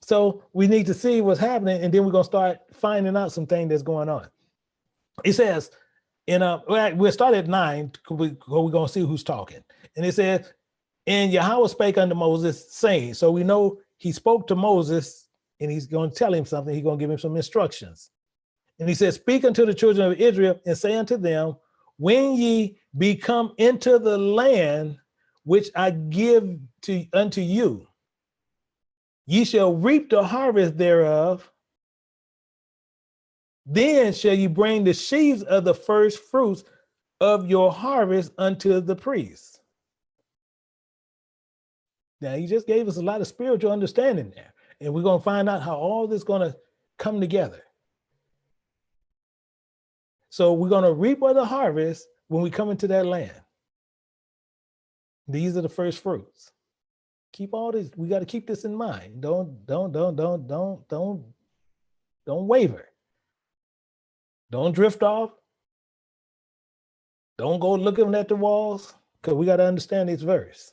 So we need to see what's happening, and then we're going to start finding out some things that's going on. It says, we'll start at 9, we're going to see who's talking. And it says, and Yahweh spake unto Moses, saying, so we know he spoke to Moses, and he's going to tell him something. He's going to give him some instructions. And he says, speak unto the children of Israel, and say unto them, when ye be come into the land which I give unto you, ye shall reap the harvest thereof. Then shall you bring the sheaves of the first fruits of your harvest unto the priests. Now, he just gave us a lot of spiritual understanding there, and we're going to find out how all this is going to come together. So we're going to reap of the harvest when we come into that land. These are the first fruits. Keep all this. We got to keep this in mind. Don't waver. Don't drift off. Don't go looking at the walls, because we got to understand this verse.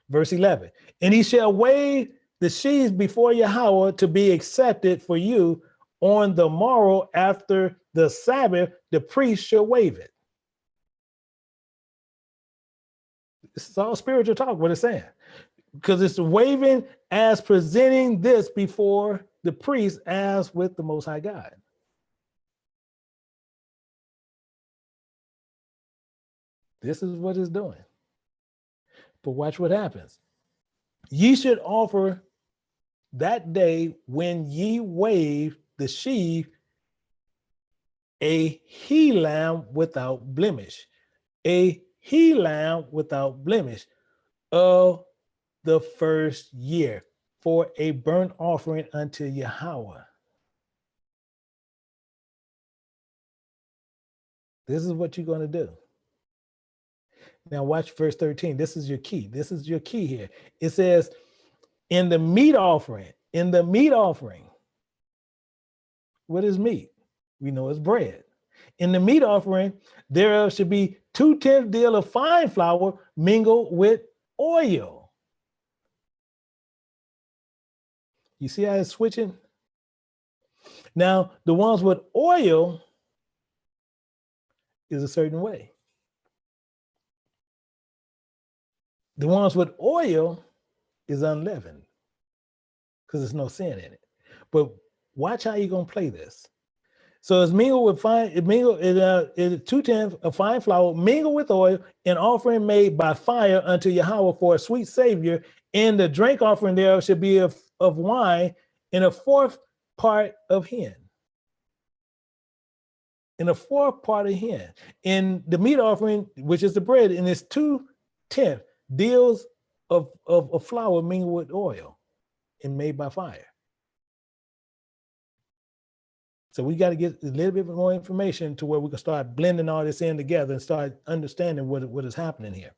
Verse 11, and he shall wave the sheaves before Yahweh to be accepted for you on the morrow after the Sabbath, the priest shall wave it. This is all spiritual talk, what it's saying, because it's waving as presenting this before the priest as with the Most High God. This is what it's doing. But watch what happens. Ye should offer that day when ye wave the sheaf a he lamb without blemish, a he lamb without blemish of the first year for a burnt offering unto Yahweh. This is what you're going to do. Now watch verse 13. This is your key. This is your key here. It says, in the meat offering, what is meat? We know it's bread. In the meat offering, thereof should be 2/10 deal of fine flour mingled with oil. You see how it's switching? Now, the ones with oil is a certain way. The ones with oil is unleavened because there's no sin in it. But watch how you're going to play this. So it's mingled with fine, it 2/10 of fine flour mingled with oil, an offering made by fire unto Yahweh for a sweet savior, and the drink offering thereof should be of wine in a fourth part of hin. In a fourth part of hin. In the meat offering, which is the bread, and it's 2/10 deals of flour mingled with oil and made by fire. So we got to get a little bit more information to where we can start blending all this in together and start understanding what is happening here.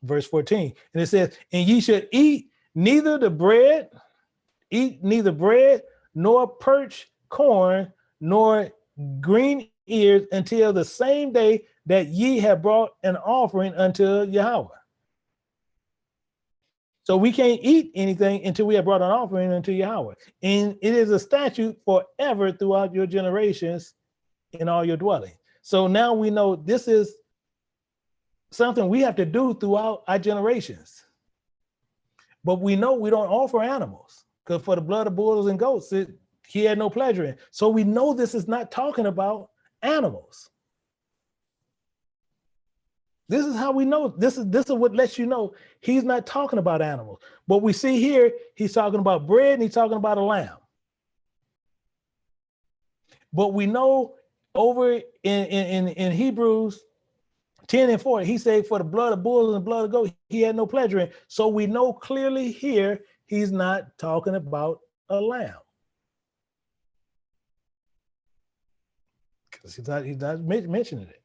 Verse 14, and it says, and ye should eat neither bread, nor perch corn, nor green ears until the same day that ye have brought an offering unto Yahweh. So we can't eat anything until we have brought an offering unto Yahweh. And it is a statute forever throughout your generations in all your dwelling. So now we know this is something we have to do throughout our generations. But we know we don't offer animals, because for the blood of bulls and goats, he had no pleasure in. So we know this is not talking about animals. This is how we know. This is what lets you know he's not talking about animals. But we see here, he's talking about bread and he's talking about a lamb. But we know over in Hebrews 10 and 4, he said, for the blood of bulls and blood of goats, he had no pleasure in. So we know clearly here, he's not talking about a lamb. Because he's not mentioning it.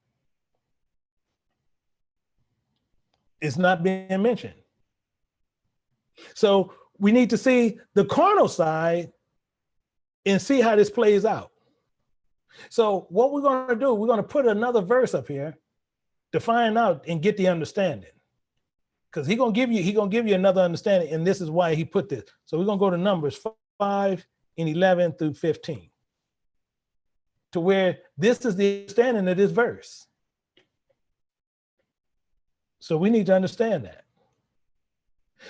It's not being mentioned. So we need to see the carnal side and see how this plays out. So what we're going to do, we're going to put another verse up here to find out and get the understanding. Because he's going to give you another understanding, and this is why he put this. So we're going to go to Numbers 5 and 11 through 15. To where this is the understanding of this verse. So we need to understand that.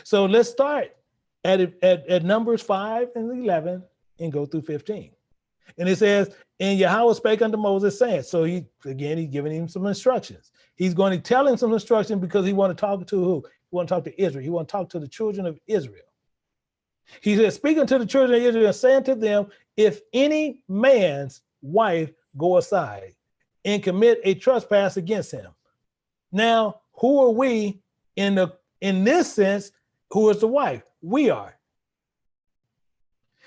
So let's start at Numbers 5 and 11 and go through 15. And it says, and Yahweh spake unto Moses, saying, so he's giving him some instructions. He's going to tell him some instructions because he want to talk to who? He want to talk to Israel. He want to talk to the children of Israel. He said, speaking to the children of Israel and saying to them, if any man's wife go aside and commit a trespass against him. Now, who are we in this sense? Who is the wife? We are.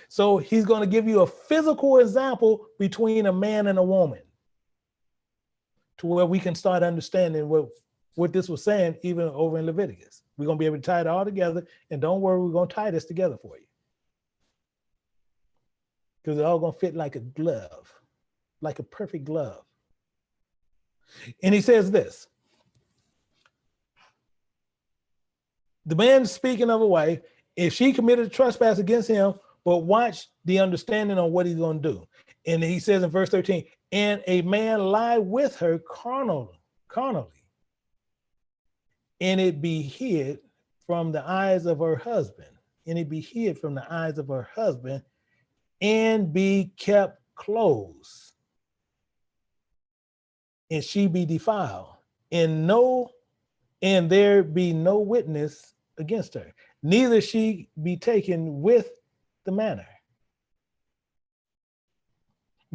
So he's going to give you a physical example between a man and a woman to where we can start understanding what this was saying even over in Leviticus. We're going to be able to tie it all together, and don't worry, we're going to tie this together for you. Because it's all going to fit like a glove, like a perfect glove. And he says this. The man speaking of a wife, if she committed a trespass against him, but watch the understanding on what he's going to do. And he says in verse 13, and a man lie with her carnally, and it be hid from the eyes of her husband, and be kept close, and she be defiled, and there be no witness against her, neither she be taken with the manner.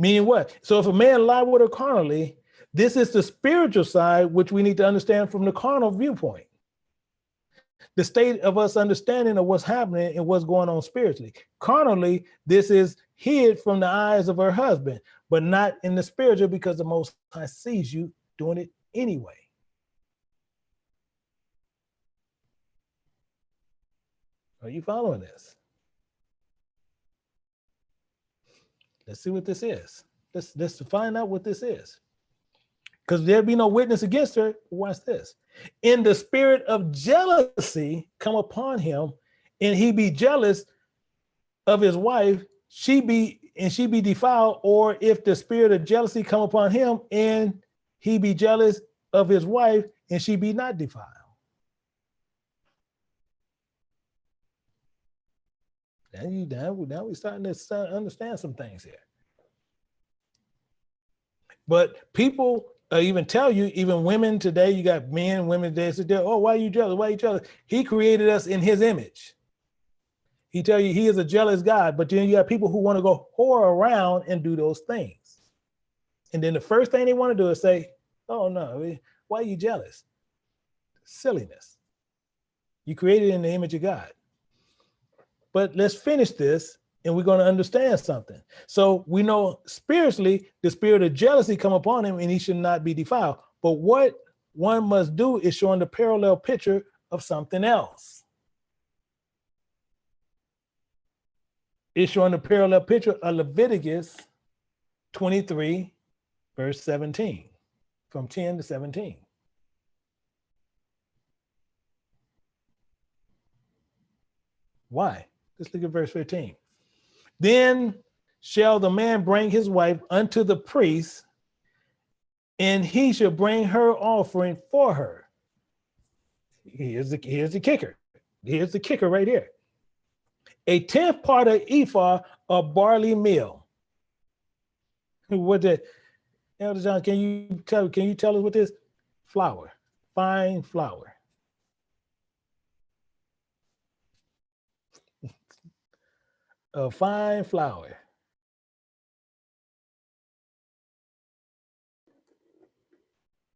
Meaning what? So if a man lie with her carnally, this is the spiritual side, which we need to understand from the carnal viewpoint. The state of us understanding of what's happening and what's going on spiritually. Carnally, this is hid from the eyes of her husband, but not in the spiritual, because the Most High sees you doing it anyway. Are you following this? Let's see what this is. Let's find out what this is. Because there'll be no witness against her. Watch this. In the spirit of jealousy come upon him, and he be jealous of his wife, she be defiled. Or if the spirit of jealousy come upon him, and he be jealous of his wife, and she be not defiled. Now we're starting to understand some things here. But people even tell you, even women today, you got men and women today, say, oh, why are you jealous? Why are you jealous? He created us in his image. He tell you he is a jealous God, but then you have people who want to go whore around and do those things. And then the first thing they want to do is say, oh no, why are you jealous? Silliness. You created in the image of God. But let's finish this, and we're going to understand something. So we know spiritually, the spirit of jealousy come upon him, and he should not be defiled. But what one must do is showing the parallel picture of something else. It's showing the parallel picture of Leviticus 23, verse 17, from 10 to 17. Why? Let's look at verse 15. Then shall the man bring his wife unto the priest, and he shall bring her offering for her. Here's the kicker. Here's the kicker right here. A 10th part of ephah of barley meal. What the Elder John, can you tell us what this? Flour, fine flour. A fine flour.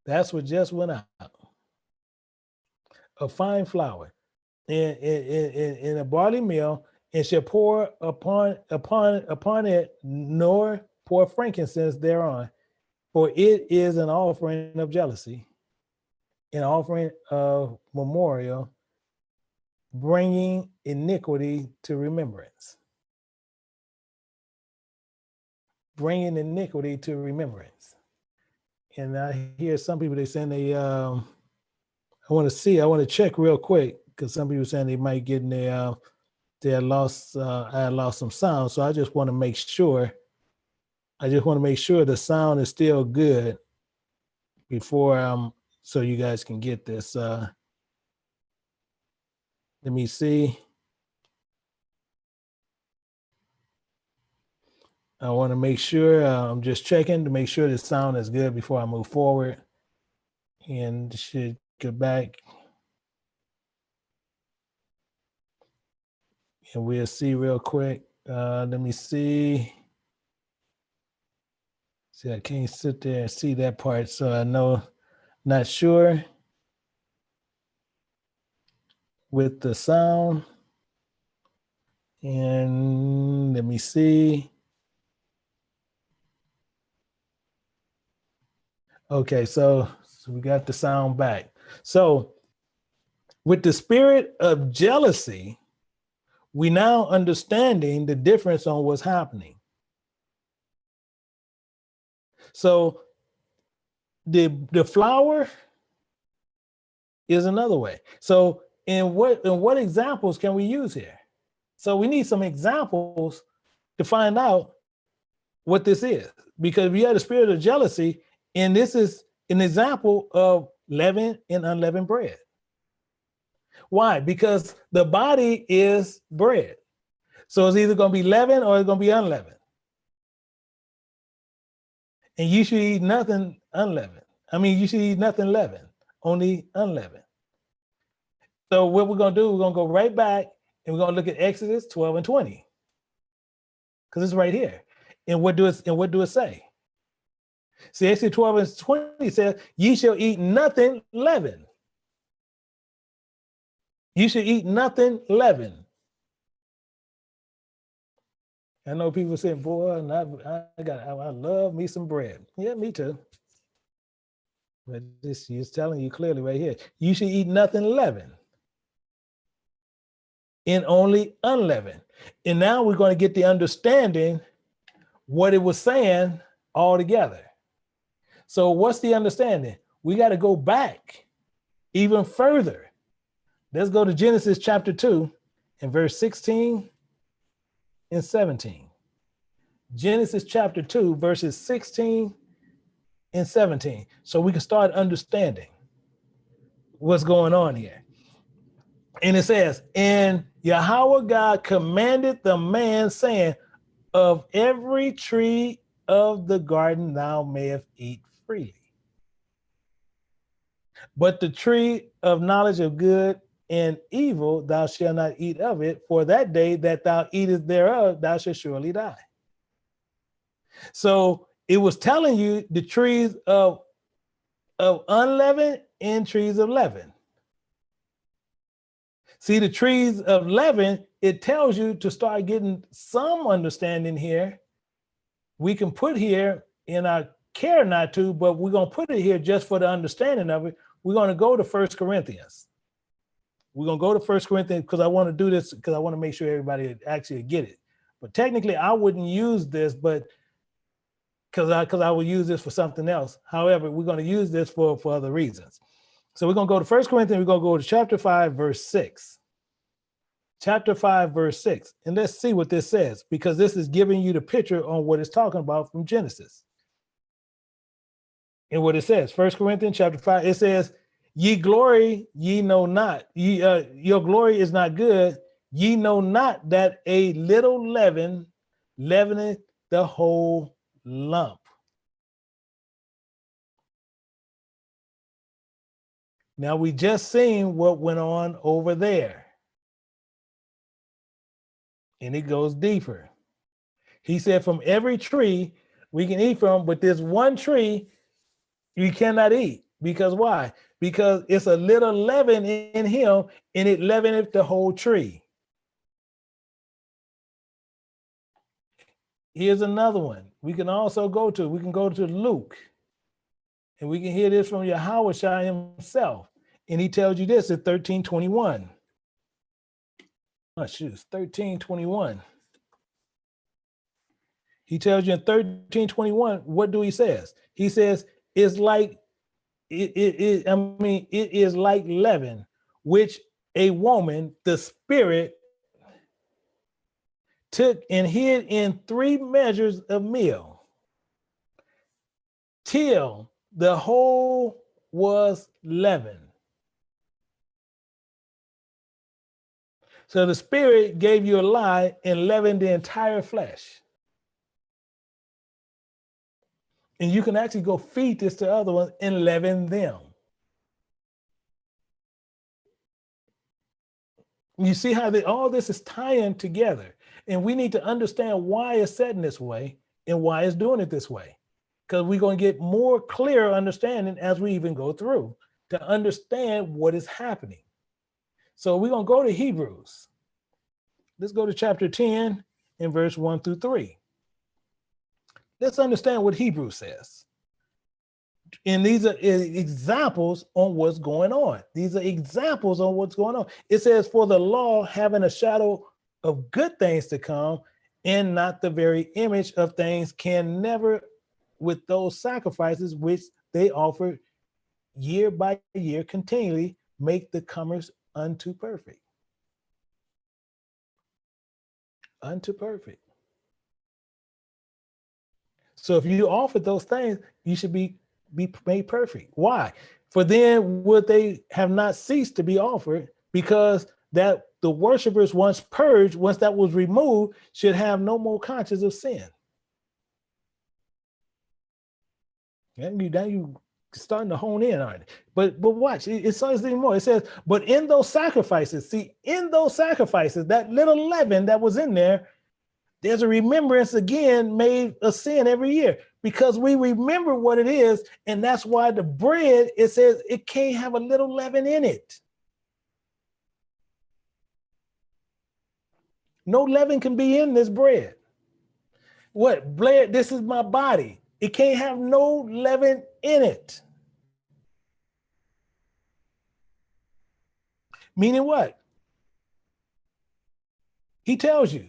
That's what just went out. A fine flour in a barley meal, and shall pour upon it, nor pour frankincense thereon, for it is an offering of jealousy, an offering of memorial, bringing iniquity to remembrance. Bringing iniquity to remembrance. And I hear some people, they saying they, I want to check real quick, because some people saying they might get in there, I had lost some sound. So I just want to make sure, the sound is still good before, so you guys can get this. Let me see. I want to make sure, I'm just checking to make sure the sound is good before I move forward, and should go back. And we'll see real quick. Let me see. See, I can't sit there and see that part, so I know, not sure with the sound. And let me see. Okay, so we got the sound back. So with the spirit of jealousy, we now understanding the difference on what's happening. So the flour is another way. So in what examples can we use here? So we need some examples to find out what this is, because we have the spirit of jealousy, and this is an example of leaven and unleavened bread. Why? Because the body is bread. So it's either going to be leavened or it's going to be unleavened. And you should eat nothing unleavened. I mean, you should eat nothing leavened, only unleavened. So what we're going to do, we're going to go right back, and we're going to look at Exodus 12 and 20. Because it's right here. And what do it say? See, Exodus 12 and 20 says, ye shall eat nothing leavened. You should eat nothing leavened. I know people saying, boy, I love me some bread. Yeah, me too. But this is telling you clearly right here. You should eat nothing leavened. And only unleavened. And now we're going to get the understanding what it was saying all together. So what's the understanding? We got to go back even further. Let's go to Genesis chapter 2 and verse 16 and 17. Genesis chapter 2, verses 16 and 17. So we can start understanding what's going on here. And it says, and Yahweh God commanded the man, saying, of every tree of the garden thou mayest eat freely. But the tree of knowledge of good and evil, thou shalt not eat of it, for that day that thou eatest thereof, thou shalt surely die. So it was telling you the trees of unleavened and trees of leaven. See, the trees of leaven, it tells you to start getting some understanding here. We can put here in our care not to, but we're going to put it here just for the understanding of it. We're going to go to 1 Corinthians. We're going to go to 1 Corinthians because I want to do this because I want to make sure everybody actually get it. But technically, I wouldn't use this, but because I would use this for something else. However, we're going to use this for other reasons. So we're going to go to 1 Corinthians. We're going to go to chapter 5, verse 6. Chapter 5, verse 6. And let's see what this says, because this is giving you the picture on what it's talking about from Genesis. And what it says, 1 Corinthians chapter 5, it says, ye glory, ye know not. Your glory is not good. Ye know not that a little leaven leaveneth the whole lump. Now we just seen what went on over there. And it goes deeper. He said, from every tree we can eat from, but this one tree you cannot eat. Because why? Because it's a little leaven in him, and it leaveneth the whole tree. Here's another one. We can also go to Luke. And we can hear this from Yahweh Shai himself. And he tells you this in 13:21. Oh, shoot, 13:21. He tells you in 13:21, what do he says? He says, it's like, it is like leaven, which a woman, the spirit, took and hid in 3 measures of meal, till the whole was leavened. So the spirit gave you a lie and leavened the entire flesh. And you can actually go feed this to other ones and leaven them. You see how all this is tying together. And we need to understand why it's set in this way and why it's doing it this way. Because we're going to get more clear understanding as we even go through to understand what is happening. So we're going to go to Hebrews. Let's go to chapter 10 and verse 1 through 3. Let's understand what Hebrews says. And these are examples on what's going on. These are examples on what's going on. It says, for the law having a shadow of good things to come, and not the very image of things, can never, with those sacrifices which they offer year by year continually, make the comers unto perfect. Unto perfect. So if you offer those things, you should be made perfect. Why? For then would they have not ceased to be offered, because that the worshipers, once purged, once that was removed, should have no more conscience of sin. And now you starting to hone in on it. But watch, it says anymore. It says, but in those sacrifices, see, in those sacrifices, that little leaven that was in there, there's a remembrance again made a sin every year because we remember what it is. And that's why the bread, it says it can't have a little leaven in it. No leaven can be in this bread. What? Bread, this is my body. It can't have no leaven in it. Meaning what? He tells you.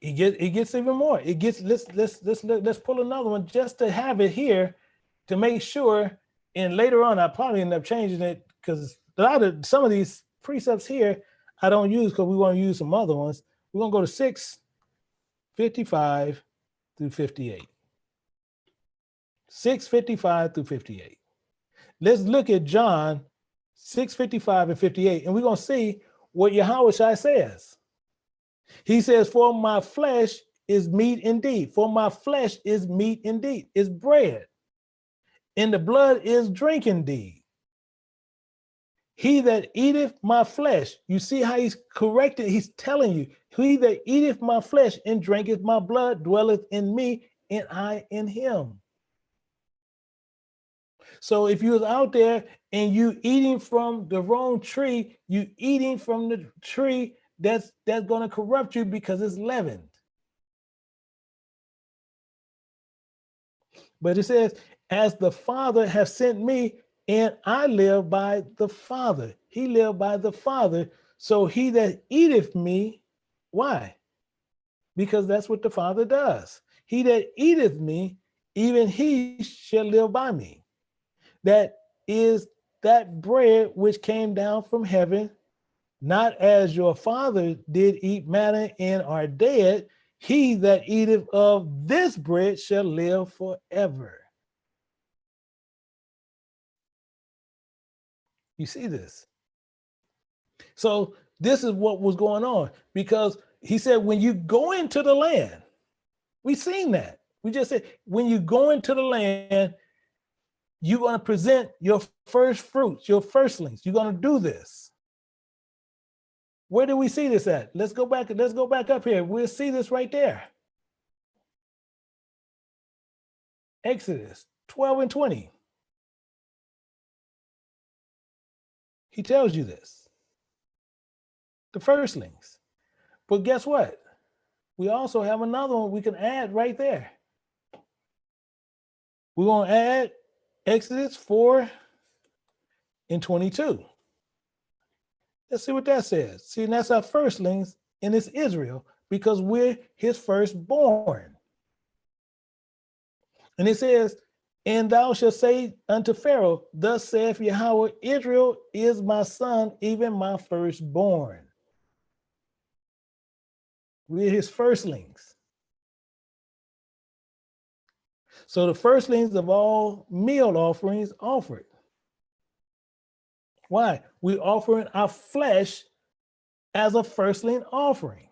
It gets even more. It gets, let's pull another one just to have it here to make sure. And later on, I probably end up changing it because some of these precepts here I don't use because we want to use some other ones. We're gonna go to 6:55 through 58. 6:55 through 58. Let's look at John 6:55 and 58, and we're gonna see what Yahushua says. He says, for my flesh is meat indeed. For my flesh is meat indeed. It's bread. And the blood is drink indeed. He that eateth my flesh, you see how he's corrected. He's telling you, he that eateth my flesh and drinketh my blood dwelleth in me, and I in him. So if you was out there and you eating from the wrong tree, you eating from the tree that's going to corrupt you because it's leavened. But it says, as the Father has sent me, and I live by the Father. He lived by the Father. So he that eateth me, why? Because that's what the Father does. He that eateth me, even he shall live by me. That is that bread which came down from heaven, not as your father did eat manna and are dead. He that eateth of this bread shall live forever. You see this? So this is what was going on, because he said, when you go into the land, we've seen that. We just said, when you go into the land, you're going to present your first fruits, your firstlings. You're going to do this. Where do we see this at? Let's go back up here. We'll see this right there. Exodus 12 and 20. He tells you this. The firstlings. But guess what? We also have another one we can add right there. We're going to add Exodus 4 and 22. Let's see what that says. See, and that's our firstlings, and it's Israel, because we're his firstborn. And it says, and thou shalt say unto Pharaoh, thus saith Yahweh, Israel is my son, even my firstborn. We're his firstlings. So the firstlings of all meal offerings offered. Why? We're offering our flesh as a firstling offering.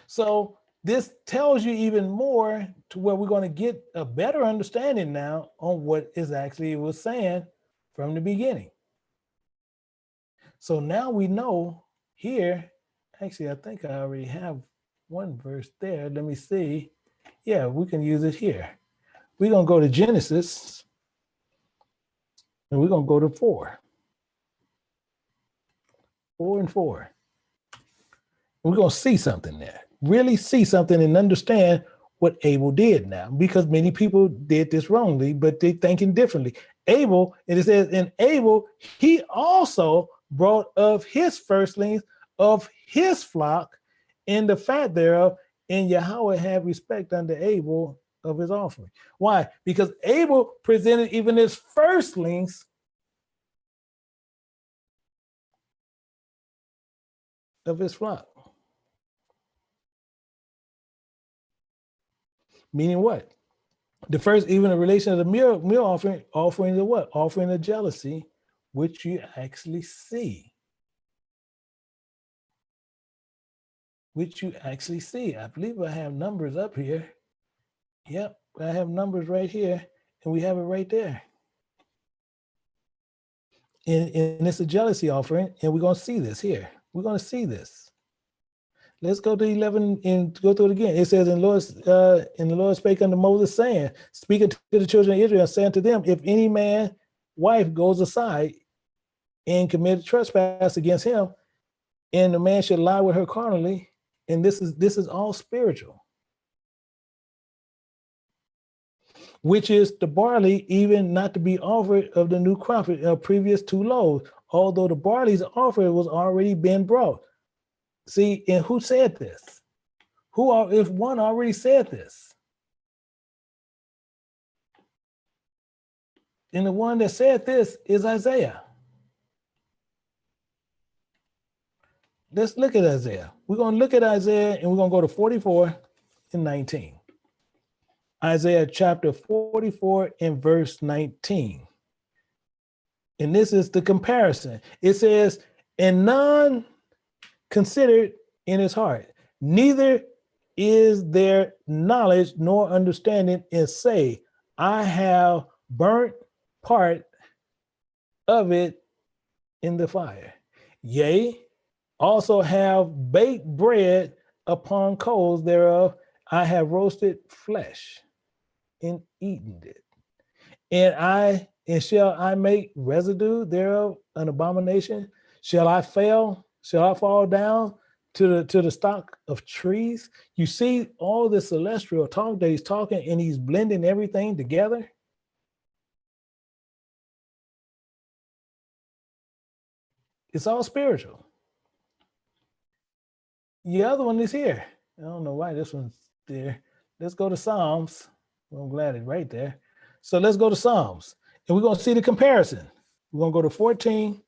So this tells you even more to where we're going to get a better understanding now on what is actually it was saying from the beginning. So now we know here, actually, I think I already have one verse there. Let me see. Yeah, we can use it here. We're going to go to Genesis, and we're going to go to 4. 4 and 4. We're going to see something there. Really see something and understand what Abel did now, because many people did this wrongly, but they're thinking differently. Abel, and it says, in Abel, he also brought of his firstlings of his flock and the fat thereof, and Yahweh had respect unto Abel of his offering. Why? Because Abel presented even his firstlings of his flock. Meaning what? The first, even in relation to the meal offering, offering of what? Offering of jealousy, which you actually see. Which you actually see. I believe I have numbers up here. Yep, I have numbers right here, and we have it right there. And it's a jealousy offering, and we're going to see this here. We're going to see this. Let's go to 11 and go through it again. It says, and the Lord spake unto Moses, saying, speaking to the children of Israel, saying to them, if any man wife goes aside and commit trespass against him, and the man should lie with her carnally, and this is all spiritual, which is the barley, even not to be offered of the new crop of previous 2 loaves, although the barley's offered was already been brought. See, and who said this? If one already said this? And the one that said this is Isaiah. Let's look at Isaiah. We're going to look at Isaiah and we're going to go to 44 and 19. Isaiah chapter 44 and verse 19. And this is the comparison. It says, and none considered in his heart, neither is there knowledge nor understanding, and say, I have burnt part of it in the fire. Yea, also have baked bread upon coals thereof. I have roasted flesh and eaten it. And shall I make residue thereof an abomination? Shall I fall down to the stock of trees? You see all the celestial talk that he's talking, and he's blending everything together. It's all spiritual. The other one is here. I don't know why this one's there. Let's go to Psalms. Well, I'm glad it's right there. So let's go to Psalms, and we're going to see the comparison. We're going to go to 14,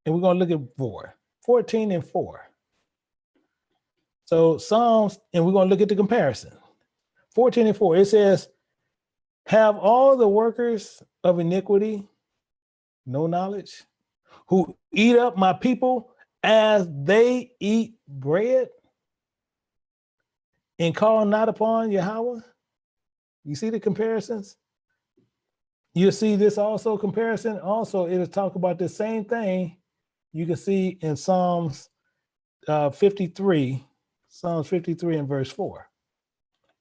and we're going to look at 4. 14 and 4. So Psalms, and we're going to look at the comparison. 14 and 4, it says, have all the workers of iniquity no knowledge, who eat up my people as they eat bread, and call not upon Yahweh? You see the comparisons? You see this also comparison. Also, it is talk about the same thing you can see in Psalms 53, Psalms 53 and verse 4.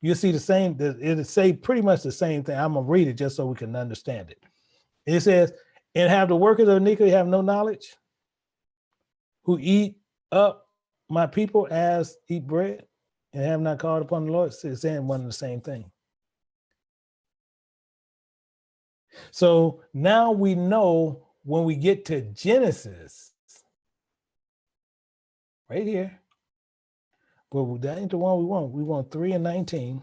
You see the same, it'll say pretty much the same thing. I'm gonna read it just so we can understand it. It says, and have the workers of iniquity have no knowledge, who eat up my people as eat bread, and have not called upon the Lord. It's saying one and the same thing. So now we know when we get to Genesis, right here, but that ain't the one we want. We want 3 and 19,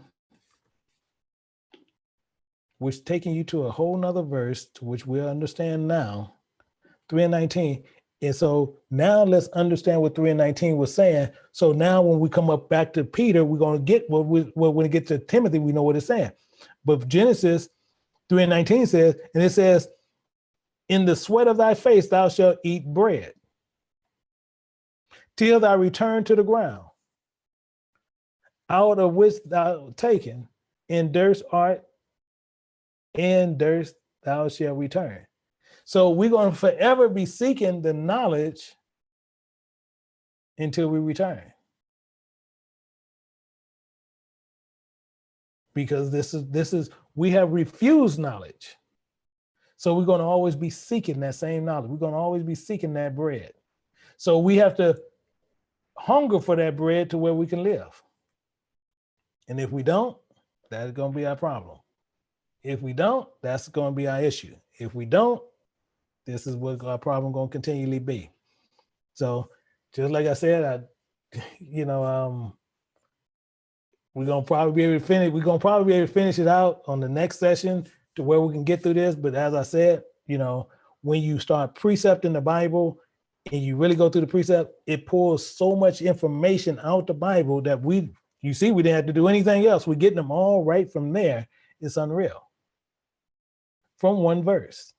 which taking you to a whole nother verse, to which we'll understand now. 3 and 19. And so now let's understand what 3 and 19 was saying. So now when we come up back to Peter, we're going to get when we get to Timothy, we know what it's saying. But Genesis 3 and 19 says, and it says, in the sweat of thy face thou shalt eat bread, till thou return to the ground, out of which thou art taken, in dust art, in dust thou shalt return. So we're going to forever be seeking the knowledge until we return. Because this is we have refused knowledge. So we're going to always be seeking that same knowledge. We're going to always be seeking that bread. So we have to hunger for that bread to where we can live. And if we don't, that's going to be our problem. If we don't, that's going to be our issue. If we don't, this is what our problem going to continually be. So just like I said, we're going to probably be able to finish. We're going to probably be able to finish it out on the next session to where we can get through this. But as I said, when you start precepting the Bible and you really go through the precept, it pulls so much information out the Bible that you see, we didn't have to do anything else. We're getting them all right from there. It's unreal. From one verse.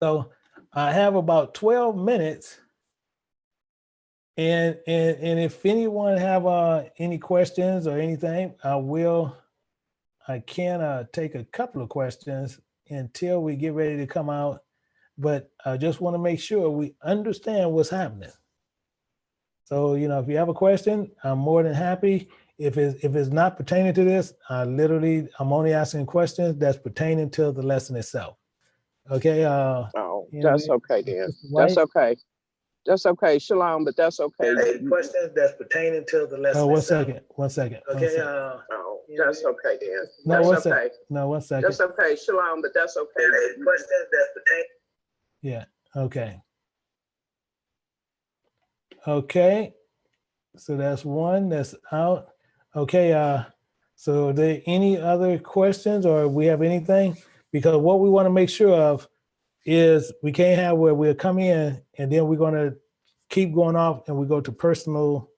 So I have about 12 minutes. And if anyone have any questions or anything, I can take a couple of questions until we get ready to come out. But I just want to make sure we understand what's happening. So, you know, if you have a question, I'm more than happy. If it's not pertaining to this, I'm only asking questions that's pertaining to the lesson itself. Okay. Oh, that's okay then. White? That's okay. That's okay. Shalom, but that's okay. Any questions that's pertaining to the lesson? One second. Okay. Oh, that's okay then. No, that's okay. No, 1 second. That's okay. Shalom, but that's okay. Any questions that's pertaining? Yeah. Okay. Okay. So that's one that's out. Okay. So are there any other questions, or we have anything? Because what we want to make sure of is we can't have where we'll come in and then we're going to keep going off and we go to personal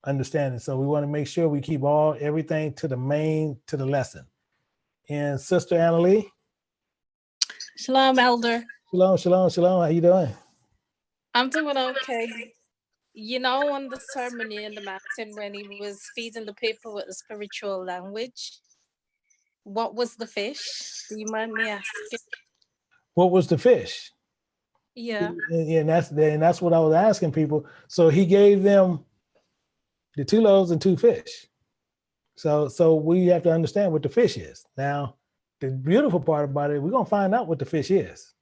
understanding. So we want to make sure we keep everything to the lesson. And Sister Annalie. Shalom, Elder. Shalom. How you doing? I'm doing okay. You know, on the ceremony in the mountain when he was feeding the people with the spiritual language, what was the fish? Do you mind me asking? What was the fish? Yeah. And that's what I was asking people. So he gave them the 2 loaves and 2 fish. So we have to understand what the fish is. Now, the beautiful part about it, we're gonna find out what the fish is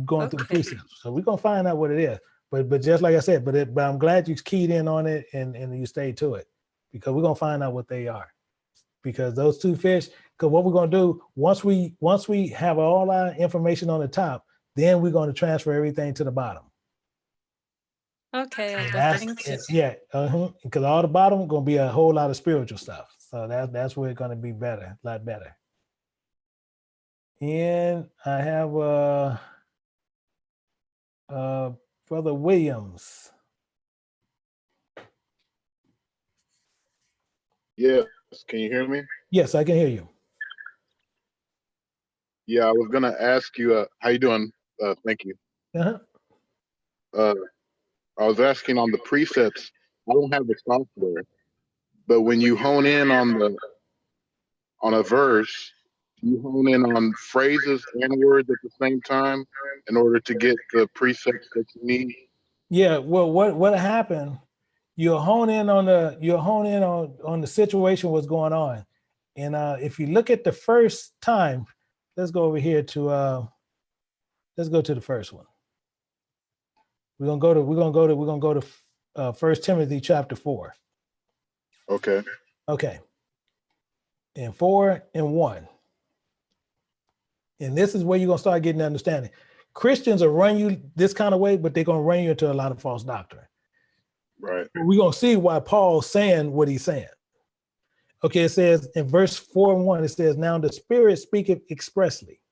going through the precepts. So we're gonna find out what it is. But just like I said, but I'm glad you keyed in on it and you stayed to it, because we're gonna find out what they are. Because those 2 fish, because what we're gonna do once we have all our information on the top, then we're gonna transfer everything to the bottom. Okay, Elder, thank you. Yeah, because all the bottom gonna be a whole lot of spiritual stuff. So that's where it's gonna be better, a lot better. And I have Brother Williams. Yes, can you hear me? Yes, I can hear you. Yeah, I was gonna ask you, how you doing? Thank you. I was asking on the precepts. I don't have the software, but when you hone in on a verse, you hone in on phrases and words at the same time in order to get the precepts that you need. Yeah, well, what happened? You hone in on the situation, what's going on, and if you look at the first time, let's go over here to let's go to the first one. We're gonna go to 1 Timothy chapter 4. Okay. Okay. And 4 and 1. And this is where you're gonna start getting understanding. Christians will run you this kind of way, but they're gonna run you into a lot of false doctrine. Right. We're gonna see why Paul's saying what he's saying. Okay, it says in verse 4 and 1, it says, now the Spirit speaketh expressly.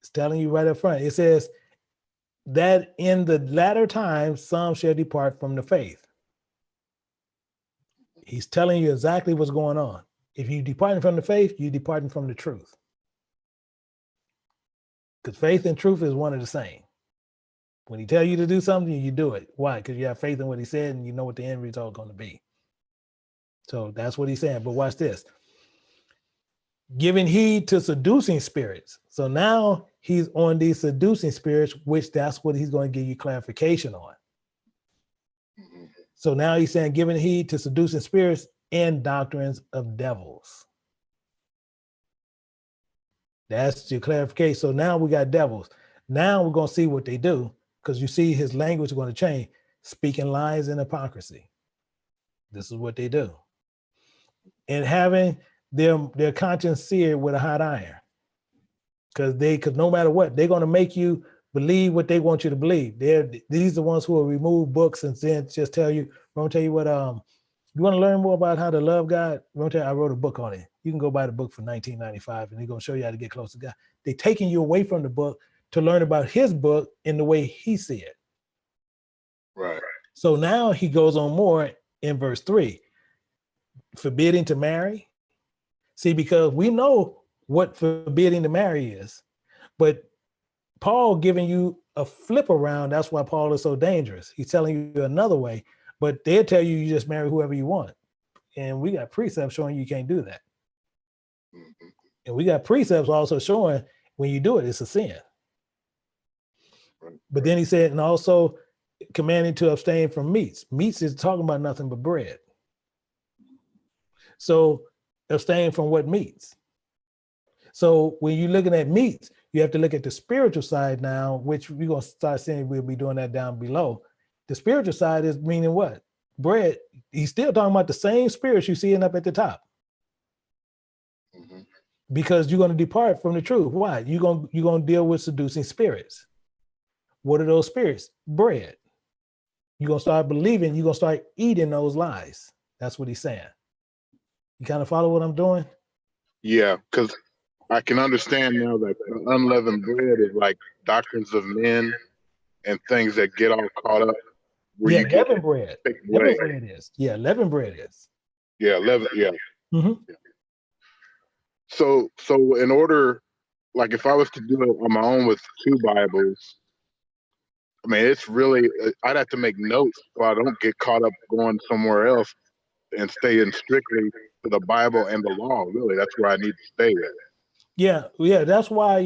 It's telling you right up front. It says that in the latter times, some shall depart from the faith. He's telling you exactly what's going on. If you departing from the faith, you're departing from the truth. Because faith and truth is one and the same. When he tell you to do something, you do it. Why? Because you have faith in what he said and you know what the end result is going to be. So that's what he's saying. But watch this. Giving heed to seducing spirits. So now he's on these seducing spirits, which that's what he's going to give you clarification on. So now he's saying giving heed to seducing spirits and doctrines of devils. That's your clarification. So now we got devils. Now we're going to see what they do, because you see his language is going to change. Speaking lies and hypocrisy. This is what they do. And having their conscience seared with a hot iron. Because no matter what, they're going to make you believe what they want you to believe. These are the ones who will remove books and then just tell you, I'm going to tell you what, you want to learn more about how to love God? I'm going to tell you, I wrote a book on it. You can go buy the book from 1995 and they're going to show you how to get close to God. They're taking you away from the book to learn about his book in the way he see it. Right. So now he goes on more in verse 3, forbidding to marry. See, because we know what forbidding to marry is, but Paul giving you a flip around, that's why Paul is so dangerous. He's telling you another way, but they'll tell you just marry whoever you want. And we got precepts showing you can't do that. And we got precepts also showing when you do it, it's a sin. But then he said, and also commanding to abstain from meats. Meats is talking about nothing but bread. So abstain from what meats? So when you're looking at meats, you have to look at the spiritual side now, which we're going to start seeing. We'll be doing that down below. The spiritual side is meaning what? Bread. He's still talking about the same spirits you seeing up at the top. Mhm. Because you're going to depart from the truth. Why? You're going to deal with seducing spirits. What are those spirits? Bread. You're going to start believing, you're going to start eating those lies. That's what he's saying. You kind of follow what I'm doing? Yeah, because I can understand now that unleavened bread is like doctrines of men and things that get all caught up where Yeah, you get leavened bread. taken away. Leavened bread is. Yeah, leavened bread is. Yeah, leaven. Yeah. Mhm. So in order, like if I was to do it on my own with two Bibles, I mean, it's really, I'd have to make notes so I don't get caught up going somewhere else and staying strictly to the Bible and the law. Really, that's where I need to stay at. Yeah. That's why,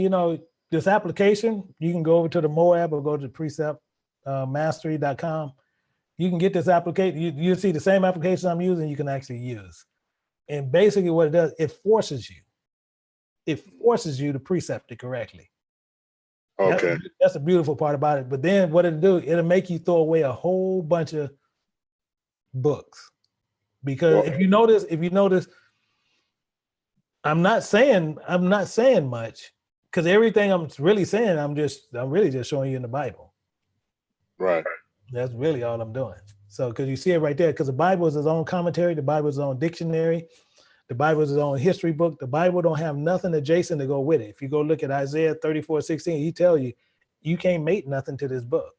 this application, you can go over to the Moab or go to Precept mastery.com. You can get this application. You see the same application I'm using, you can actually use. And basically what it does, it forces you to precept it correctly. Okay. That's the beautiful part about it. But then what it'll do, it'll make you throw away a whole bunch of books. Because Well, if you notice, I'm not saying much, because everything I'm really saying, I'm really just showing you in the Bible. right. That's really all I'm doing. So, because you see it right there, because the Bible is its own commentary, the Bible is its own dictionary, the Bible is its own history book. The Bible don't have nothing adjacent to go with it. If you go look at Isaiah 34:16, he tell you, you can't make nothing to this book.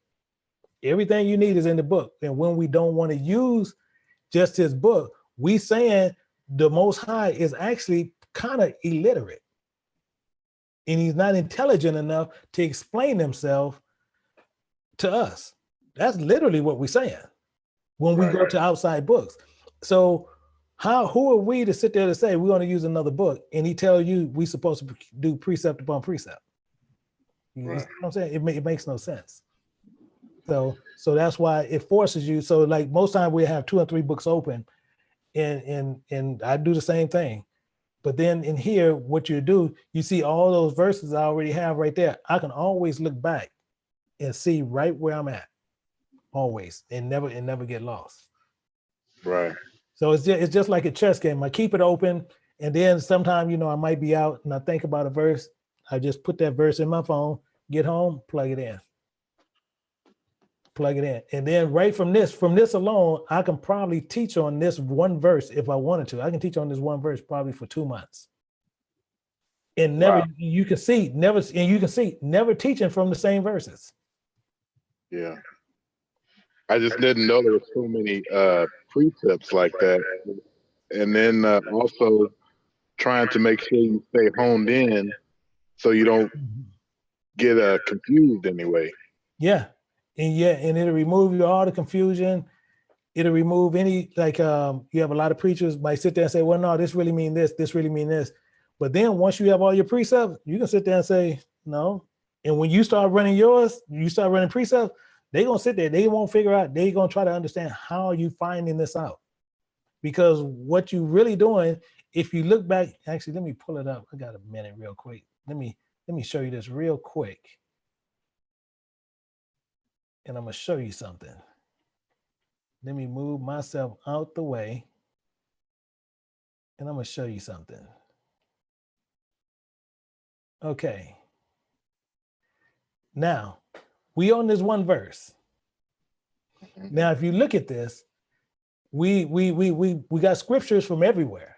Everything you need is in the book. And when we don't want to use just his book, we saying the Most High is actually kind of illiterate. And he's not intelligent enough to explain himself to us. That's literally what we're saying when we go to outside books. So who are we to sit there to say we're going to use another book and he tell you we supposed to do precept upon precept? You know what I'm saying? It makes no sense. So that's why it forces you. So like most time we have 2 or 3 books open and I do the same thing. But then in here, what you do, you see all those verses I already have right there. I can always look back and see right where I'm at, always, and never get lost. Right. So it's just like a chess game. I keep it open, and then sometime, I might be out and I think about a verse. I just put that verse in my phone, get home, plug it in. And then right from this alone, I can probably teach on this one verse if I wanted to. I can teach on this one verse probably for 2 months. And never teaching from the same verses. Yeah. I just didn't know there were so many precepts like that. And then also trying to make sure you stay honed in so you don't get confused anyway. Yeah. And it'll remove all the confusion. It'll remove any, like you have a lot of preachers might sit there and say, well, no, this really mean this really mean this. But then once you have all your precepts, you can sit there and say, no. And when you start running precepts, they're going to sit there. They won't figure out, they're going to try to understand how you finding this out. Because what you really doing, if you look back, actually, let me pull it up. I got a minute real quick. Let me show you this real quick. And I'm going to show you something. Let me move myself out the way. And I'm going to show you something. Okay. Now, we on this one verse. Now, if you look at this, we got scriptures from everywhere.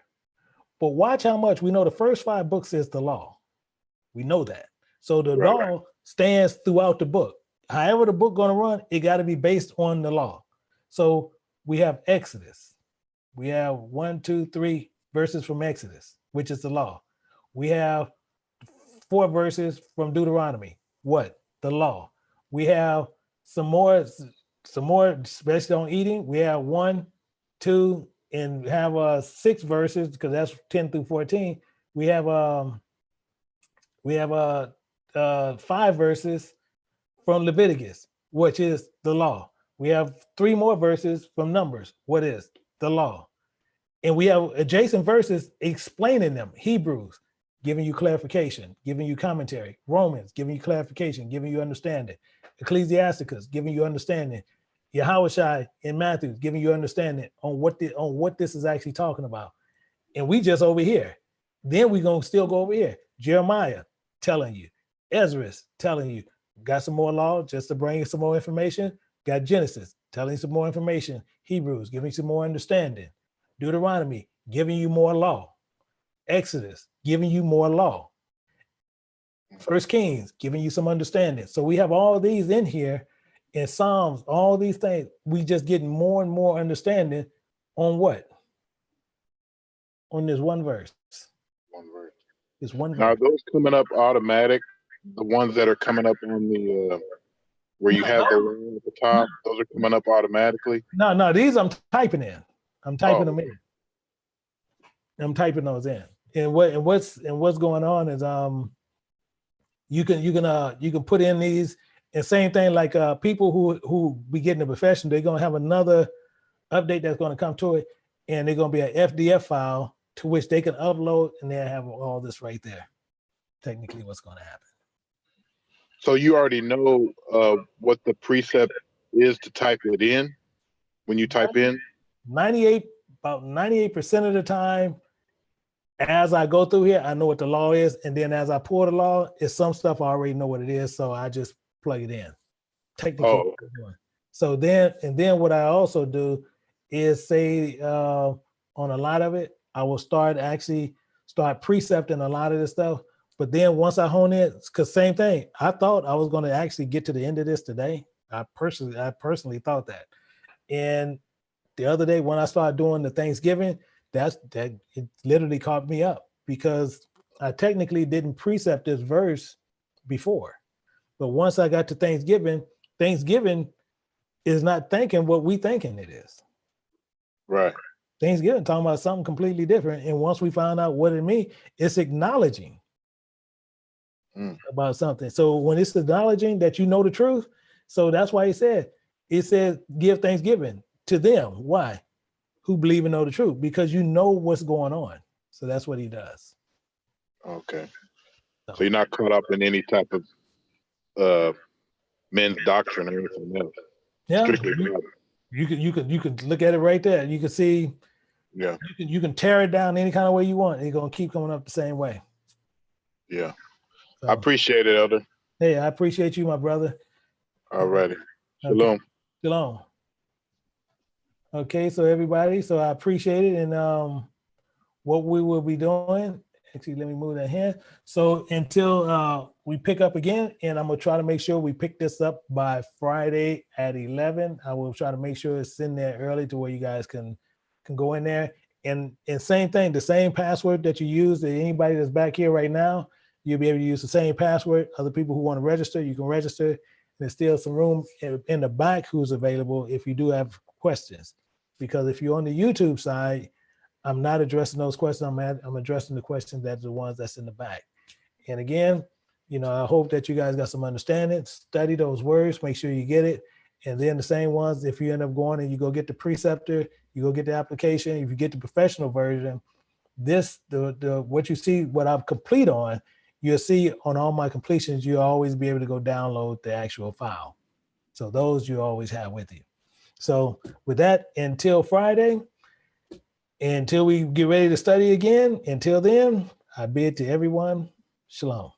But watch how much we know the first 5 books is the law. We know that. So the law stands throughout the book. However the book going to run, it got to be based on the law. So we have Exodus. We have 1, 2, 3 verses from Exodus, which is the law. We have 4 verses from Deuteronomy. What? The law. We have some more, especially on eating. We have 1, 2, and have 6 verses because that's 10 through 14. We have 5 verses from Leviticus. which is the law. We have 3 more verses from Numbers. What is the law? And we have adjacent verses explaining them. Hebrews, giving you clarification, giving you commentary. Romans, giving you clarification, giving you understanding. Ecclesiasticus, giving you understanding. Yahushua in Matthew, giving you understanding on what this is actually talking about. And we just over here. Then we're going to still go over here. Jeremiah telling you. Ezra's telling you. Got some more law just to bring you some more information. Got Genesis telling you some more information. Hebrews giving you some more understanding. Deuteronomy giving you more law. Exodus giving you more law. First Kings giving you some understanding. So we have all these in here. In Psalms, all these things, we just getting more and more understanding on what? On this one verse. One verse. This one Now, are verse. those coming up automatic? The ones that are coming up on the where you have the line at the top, those are coming up automatically. No, these I'm typing in. I'm typing them okay. in. I'm typing those in. And what's going on is you can put in these. And same thing, like people who be getting a profession, they're gonna have another update that's gonna come to it, and they're gonna be an FDF file to which they can upload, and they'll have all this right there. Technically, what's gonna happen. So you already know what the precept is to type it in when you type in? About 98% of the time, as I go through here, I know what the law is, and then as I pull the law, it's some stuff I already know what it is, so I just plug it in. Technically, Oh. so then what I also do is say on a lot of it, I will start precepting a lot of this stuff. But then once I hone in, because same thing, I thought I was going to actually get to the end of this today. I personally thought that. And the other day when I started doing the Thanksgiving, that it literally caught me up because I technically didn't precept this verse before. But once I got to Thanksgiving is not thinking what we thinking it is. Right. Thanksgiving talking about something completely different. And once we found out what it means, it's acknowledging about something. So when it's acknowledging that you know the truth, so that's why it said give thanksgiving to them. Why? Who believe and know the truth, because you know what's going on. So that's what he does. Okay. So you're not caught up in any type of men's doctrine or anything else. Yeah, Strictly you could look at it right there. You can see. Yeah. You can tear it down any kind of way you want. It's gonna keep coming up the same way. Yeah. So, I appreciate it, Elder. hey, I appreciate you, my brother. All righty. Shalom. Okay. Shalom. Okay, so everybody, so I appreciate it. And what we will be doing, actually, let me move that here. So until we pick up again, and I'm gonna try to make sure we pick this up by Friday at 11. I will try to make sure it's in there early to where you guys can go in there. And same thing, the same password that you use, that anybody that's back here right now, you'll be able to use the same password. Other people who want to register, you can register. And there's still some room in the back who's available if you do have questions. Because if you're on the YouTube side, I'm not addressing those questions. I'm addressing the questions that are the ones that's in the back. And again, I hope that you guys got some understanding. Study those words, make sure you get it. And then the same ones, if you end up going and you go get the Preceptor, you go get the application, if you get the professional version, what you see, what I'm complete on, you'll see on all my completions, you'll always be able to go download the actual file. So those you always have with you. So with that, until Friday, until we get ready to study again, until then, I bid to everyone, shalom.